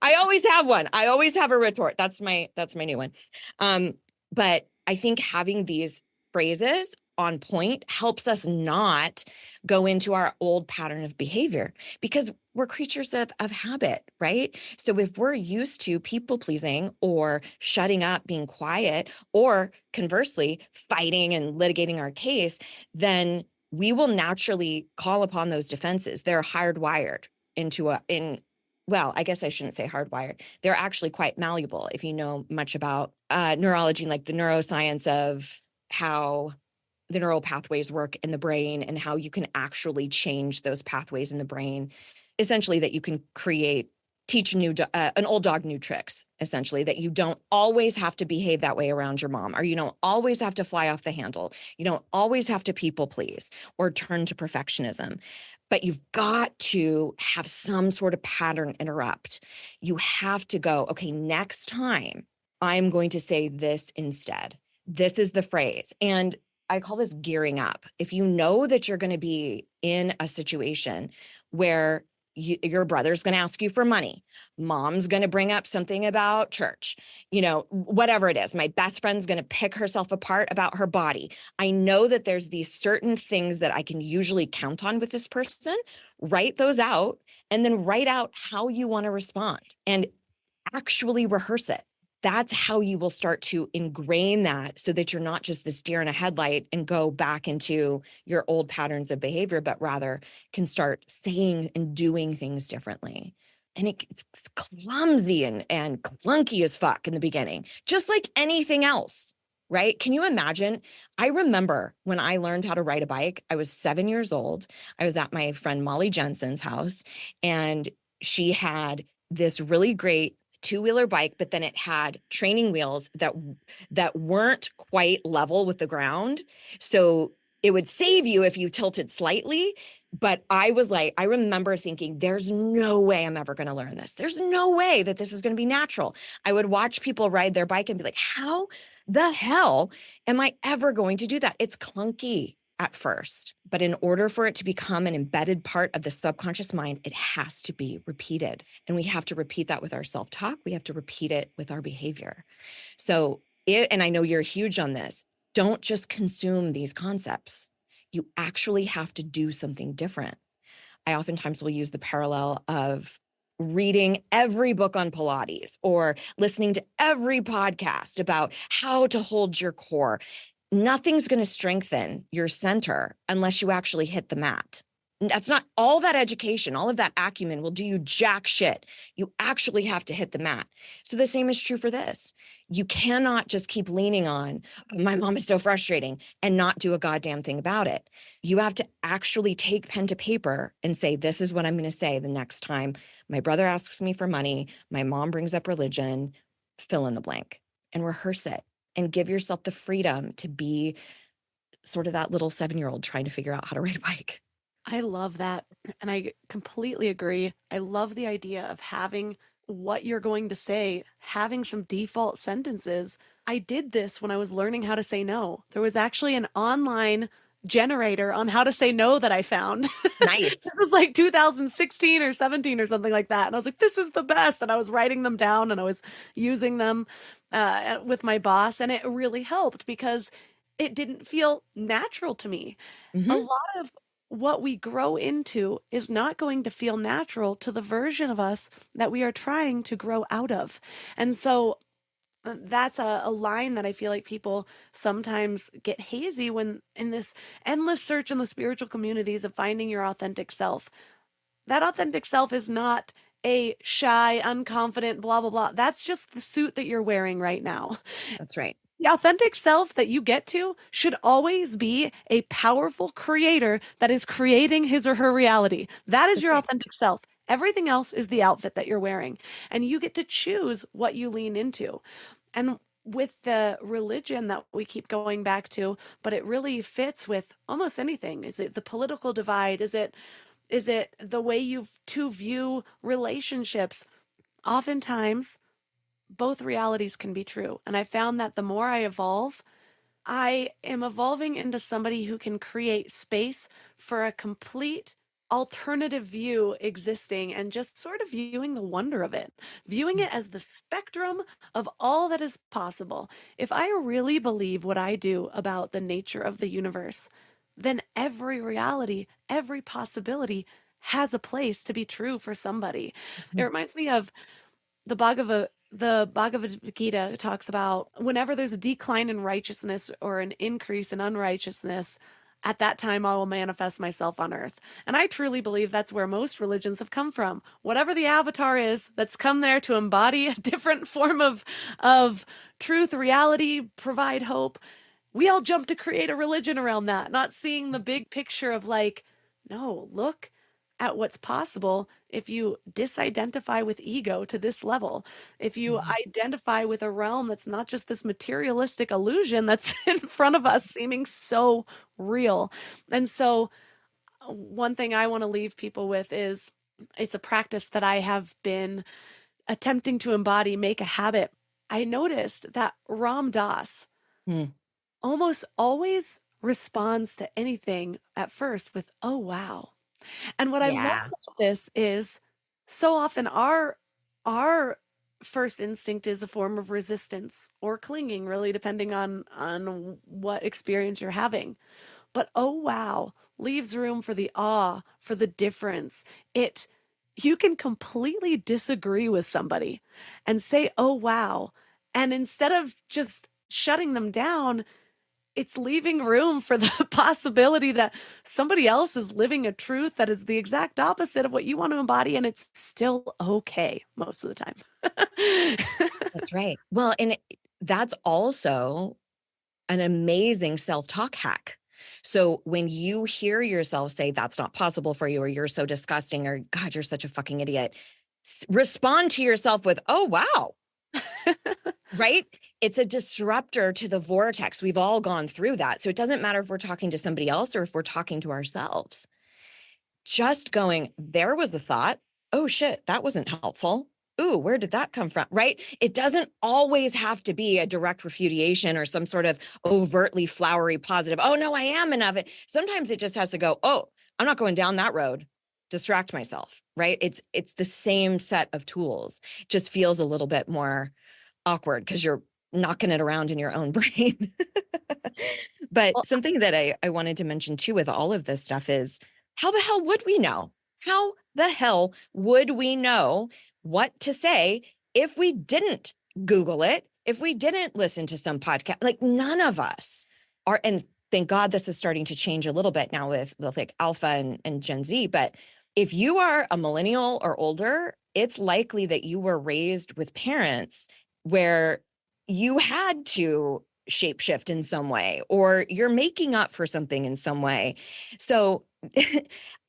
I always have one. I always have a retort. That's my new one. But I think having these phrases on point helps us not go into our old pattern of behavior, because we're creatures of habit, right? So if we're used to people pleasing or shutting up, being quiet, or conversely, fighting and litigating our case, then we will naturally call upon those defenses. They're hardwired well, I guess I shouldn't say hardwired. They're actually quite malleable if you know much about neurology, like the neuroscience of how the neural pathways work in the brain and how you can actually change those pathways in the brain. Essentially, that you can teach an old dog new tricks, essentially, that you don't always have to behave that way around your mom, or you don't always have to fly off the handle. You don't always have to people please or turn to perfectionism. But you've got to have some sort of pattern interrupt. You have to go, okay, next time I'm going to say this instead. This is the phrase. And I call this gearing up. If you know that you're going to be in a situation where your brother's going to ask you for money. Mom's going to bring up something about church, whatever it is. My best friend's going to pick herself apart about her body. I know that there's these certain things that I can usually count on with this person. Write those out and then write out how you want to respond and actually rehearse it. That's how you will start to ingrain that so that you're not just this deer in a headlight and go back into your old patterns of behavior, but rather can start saying and doing things differently. And it's clumsy and clunky as fuck in the beginning, just like anything else, right? Can you imagine? I remember when I learned how to ride a bike, I was 7 years old. I was at my friend Molly Jensen's house, and she had this really great two-wheeler bike, but then it had training wheels that weren't quite level with the ground. So it would save you if you tilted slightly. But I remember thinking, there's no way I'm ever going to learn this. There's no way that this is going to be natural. I would watch people ride their bike and be like, how the hell am I ever going to do that? It's clunky at first, but in order for it to become an embedded part of the subconscious mind, it has to be repeated. And we have to repeat that with our self-talk. We have to repeat it with our behavior. So and I know you're huge on this, don't just consume these concepts. You actually have to do something different. I oftentimes will use the parallel of reading every book on Pilates or listening to every podcast about how to hold your core. Nothing's going to strengthen your center unless you actually hit the mat. That's not all that education, all of that acumen will do you jack shit. You actually have to hit the mat. So the same is true for this. You cannot just keep leaning on, my mom is so frustrating, and not do a goddamn thing about it. You have to actually take pen to paper and say, this is what I'm going to say the next time my brother asks me for money, my mom brings up religion, fill in the blank, and rehearse it. And give yourself the freedom to be sort of that little 7-year-old trying to figure out how to ride a bike. I love that. And I completely agree. I love the idea of having what you're going to say, having some default sentences. I did this when I was learning how to say no. There was actually an online generator on how to say no that I found. Nice. This was like 2016 or 17 or something like that. And I was like, this is the best. And I was writing them down and I was using them with my boss. And it really helped because it didn't feel natural to me. Mm-hmm. A lot of what we grow into is not going to feel natural to the version of us that we are trying to grow out of. And so that's a line that I feel like people sometimes get hazy when in this endless search in the spiritual communities of finding your authentic self. That authentic self is not a shy, unconfident, blah, blah, blah. That's just the suit that you're wearing right now. That's right. The authentic self that you get to should always be a powerful creator that is creating his or her reality. That is your authentic self. Everything else is the outfit that you're wearing, and you get to choose what you lean into. And with the religion that we keep going back to, but it really fits with almost anything. Is it the political divide? Is it the way you two view relationships? Oftentimes, both realities can be true. And I found that the more I evolve, I am evolving into somebody who can create space for a complete alternative view existing and just sort of viewing the wonder of it, viewing it as the spectrum of all that is possible. If I really believe what I do about the nature of the universe, then every reality, every possibility has a place to be true for somebody. It reminds me of the Bhagavad Gita talks about whenever there's a decline in righteousness or an increase in unrighteousness, at that time I will manifest myself on earth. And I truly believe that's where most religions have come from. Whatever the avatar is that's come there to embody a different form of truth, reality, provide hope, we all jump to create a religion around that, not seeing the big picture of like, no, look at what's possible if you disidentify with ego to this level, if you identify with a realm that's not just this materialistic illusion that's in front of us seeming so real. And so one thing I want to leave people with is it's a practice that I have been attempting to embody, make a habit. I noticed that Ram Dass almost always responds to anything at first with, oh, wow. And what I love this is so often our first instinct is a form of resistance or clinging, really depending on what experience you're having. But oh wow, leaves room for the awe, for the difference. You can completely disagree with somebody and say, "Oh wow." And instead of just shutting them down, it's leaving room for the possibility that somebody else is living a truth that is the exact opposite of what you want to embody, and it's still okay most of the time. That's right. Well, and that's also an amazing self-talk hack. So when you hear yourself say that's not possible for you, or you're so disgusting, or God, you're such a fucking idiot, respond to yourself with, oh, wow. Right? It's a disruptor to the vortex. We've all gone through that. So it doesn't matter if we're talking to somebody else or if we're talking to ourselves. Just going, there was a thought. Oh shit, that wasn't helpful. Ooh, where did that come from? Right? It doesn't always have to be a direct refutation or some sort of overtly flowery positive. Oh no, I am enough. Sometimes it just has to go, oh, I'm not going down that road. Distract myself, right? It's the same set of tools. It just feels a little bit more awkward because you're knocking it around in your own brain. But Well, something that I wanted to mention too with all of this stuff is, how the hell would we know? How the hell would we know what to say if we didn't Google it, if we didn't listen to some podcast? Like, none of us are, and thank God this is starting to change a little bit now with like Alpha and Gen Z. But if you are a millennial or older, it's likely that you were raised with parents where you had to shapeshift in some way, or you're making up for something in some way. So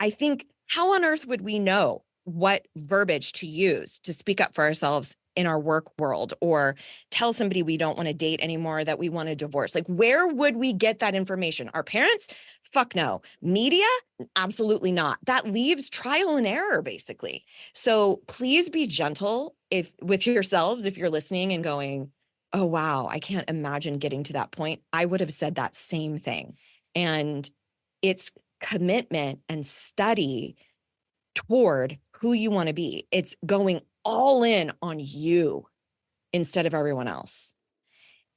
I think, how on earth would we know what verbiage to use to speak up for ourselves in our work world, or tell somebody we don't want to date anymore, that we want to divorce? Like, where would we get that information? Our parents? Fuck no. Media? Absolutely not. That leaves trial and error, basically. So please be gentle with yourselves if you're listening and going, oh, wow, I can't imagine getting to that point. I would have said that same thing. And it's commitment and study toward who you want to be. It's going all in on you instead of everyone else.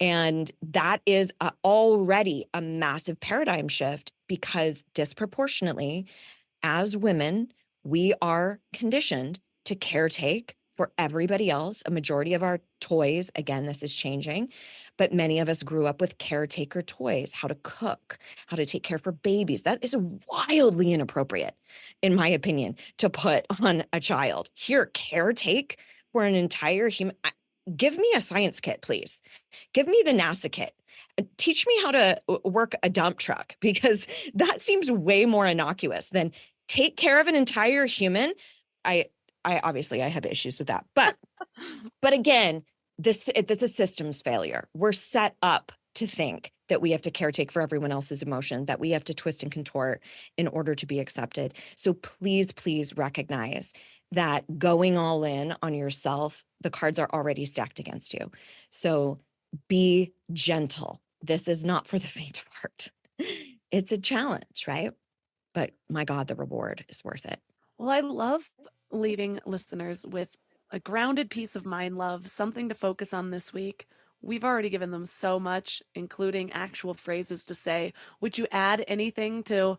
And that is already a massive paradigm shift, because disproportionately, as women, we are conditioned to caretake for everybody else. A majority of our toys, again, this is changing, but many of us grew up with caretaker toys, how to cook, how to take care for babies. That is wildly inappropriate, in my opinion, to put on a child. Here, caretake for an entire human. Give me a science kit, please. Give me the NASA kit. Teach me how to work a dump truck, because that seems way more innocuous than take care of an entire human. I obviously I have issues with that, but again, this is a systems failure. We're set up to think that we have to caretake for everyone else's emotion, that we have to twist and contort in order to be accepted. So please recognize that going all in on yourself, the cards are already stacked against you. So be gentle. This is not for the faint of heart. It's a challenge, right? But my God, the reward is worth it. Well, I love leaving listeners with a grounded peace of mind, love, something to focus on this week. We've already given them so much, including actual phrases to say. Would you add anything to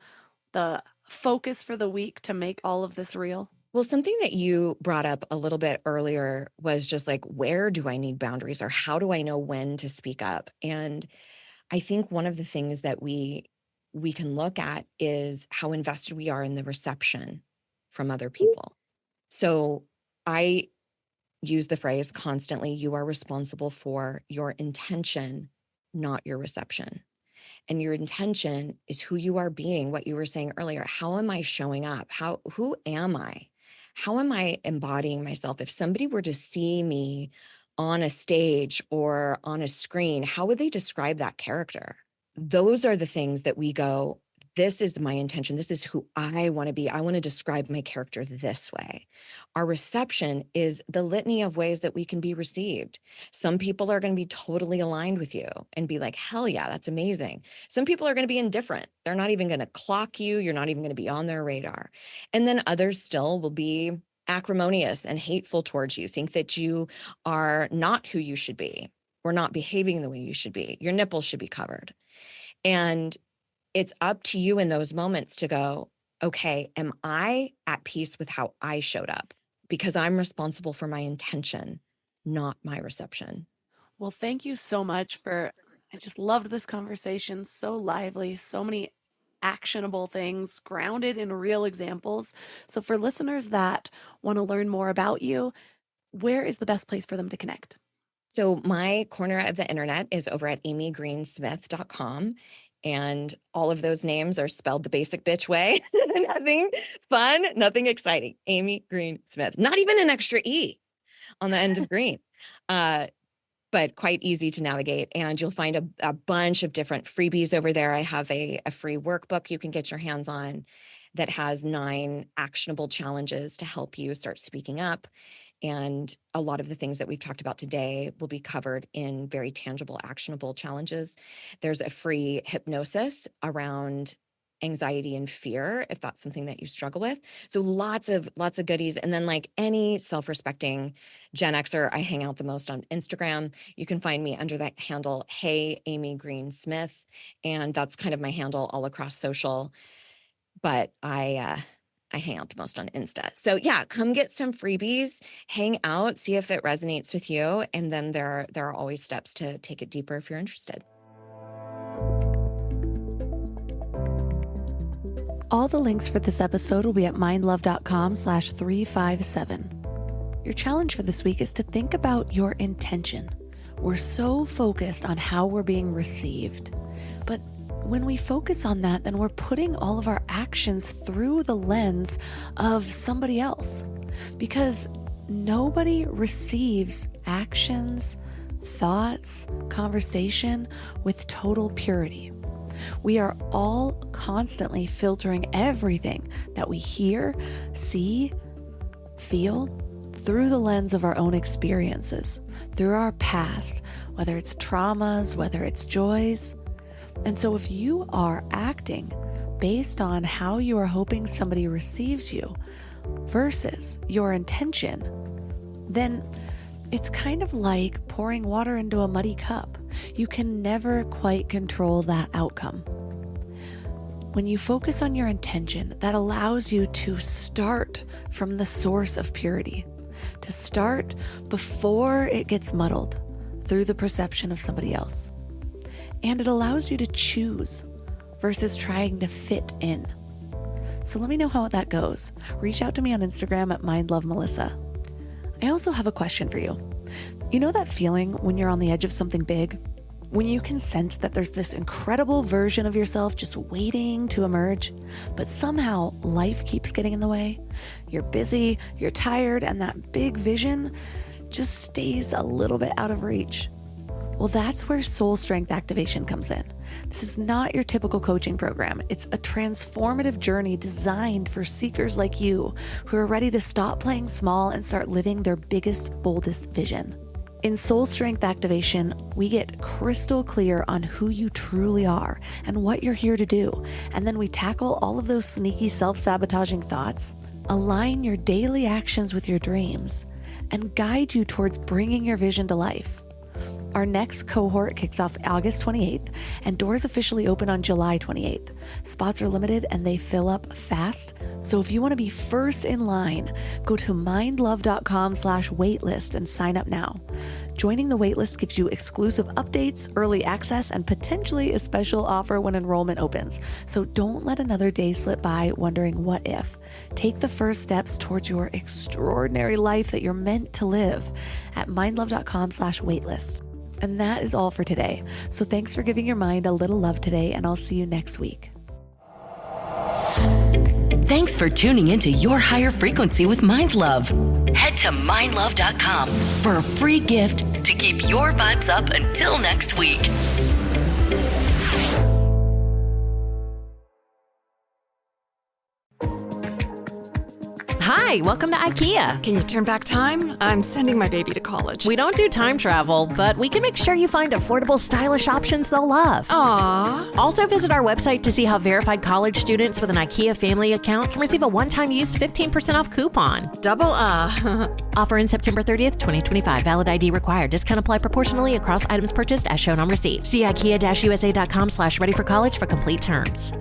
the focus for the week to make all of this real? Well, something that you brought up a little bit earlier was just like, where do I need boundaries, or how do I know when to speak up? And I think one of the things that we can look at is how invested we are in the reception from other people. So I use the phrase constantly, you are responsible for your intention, not your reception. And your intention is who you are being, what you were saying earlier. How am I showing up? Who am I? How am I embodying myself? If somebody were to see me on a stage or on a screen, how would they describe that character? Those are the things that we go, this is my intention. This is who I want to be. I want to describe my character this way. Our reception is the litany of ways that we can be received. Some people are going to be totally aligned with you and be like, hell yeah, that's amazing. Some people are going to be indifferent. They're not even going to clock you. You're not even going to be on their radar. And then others still will be acrimonious and hateful towards you, think that you are not who you should be, or not behaving the way you should be. Your nipples should be covered. And it's up to you in those moments to go, okay, am I at peace with how I showed up? Because I'm responsible for my intention, not my reception. Well, thank you so much I just loved this conversation. So lively, so many actionable things grounded in real examples. So for listeners that want to learn more about you, where is the best place for them to connect? So my corner of the internet is over at amygreensmith.com. And all of those names are spelled the basic bitch way. Nothing fun, nothing exciting. Amy Green Smith. Not even an extra E on the end of green. But quite easy to navigate. And you'll find a bunch of different freebies over there. I have a free workbook you can get your hands on that has 9 actionable challenges to help you start speaking up. And a lot of the things that we've talked about today will be covered in very tangible, actionable challenges. There's a free hypnosis around anxiety and fear, if that's something that you struggle with. So lots of goodies. And then like any self-respecting Gen Xer, I hang out the most on Instagram. You can find me under that handle, Hey Amy Green Smith. And that's kind of my handle all across social. But I hang out the most on Insta. So yeah, come get some freebies, hang out, see if it resonates with you. And then there are always steps to take it deeper if you're interested. All the links for this episode will be at mindlove.com/357. Your challenge for this week is to think about your intention. We're so focused on how we're being received, but when we focus on that, then we're putting all of our actions through the lens of somebody else, because nobody receives actions, thoughts, conversation with total purity. We are all constantly filtering everything that we hear, see, feel through the lens of our own experiences, through our past, whether it's traumas, whether it's joys. And so if you are acting based on how you are hoping somebody receives you versus your intention, then it's kind of like pouring water into a muddy cup. You can never quite control that outcome. When you focus on your intention, that allows you to start from the source of purity, to start before it gets muddled through the perception of somebody else. And it allows you to choose versus trying to fit in. So let me know how that goes. Reach out to me on Instagram at mindlovemelissa. I also have a question for you. You know that feeling when you're on the edge of something big? When you can sense that there's this incredible version of yourself just waiting to emerge, but somehow life keeps getting in the way? You're busy, you're tired, and that big vision just stays a little bit out of reach. Well, that's where soul strength activation comes in. This is not your typical coaching program. It's a transformative journey designed for seekers like you who are ready to stop playing small and start living their biggest, boldest vision. In soul strength activation, we get crystal clear on who you truly are and what you're here to do. And then we tackle all of those sneaky self-sabotaging thoughts, align your daily actions with your dreams, and guide you towards bringing your vision to life. Our next cohort kicks off August 28th, and doors officially open on July 28th. Spots are limited and they fill up fast. So if you want to be first in line, go to mindlove.com/waitlist and sign up now. Joining the waitlist gives you exclusive updates, early access, and potentially a special offer when enrollment opens. So don't let another day slip by wondering what if. Take the first steps towards your extraordinary life that you're meant to live at mindlove.com/waitlist. And that is all for today. So thanks for giving your mind a little love today, and I'll see you next week. Thanks for tuning into Your Higher Frequency with Mind Love. Head to mindlove.com for a free gift to keep your vibes up until next week. Hi, welcome to IKEA. Can you turn back time? I'm sending my baby to college. We don't do time travel, but we can make sure you find affordable, stylish options they'll love. Aww. Also visit our website to see how verified college students with an IKEA family account can receive a one-time use 15% off coupon. Double Offer in September 30th, 2025. Valid ID required. Discount apply proportionally across items purchased as shown on receipt. See IKEA-USA.com/readyforcollege for complete terms.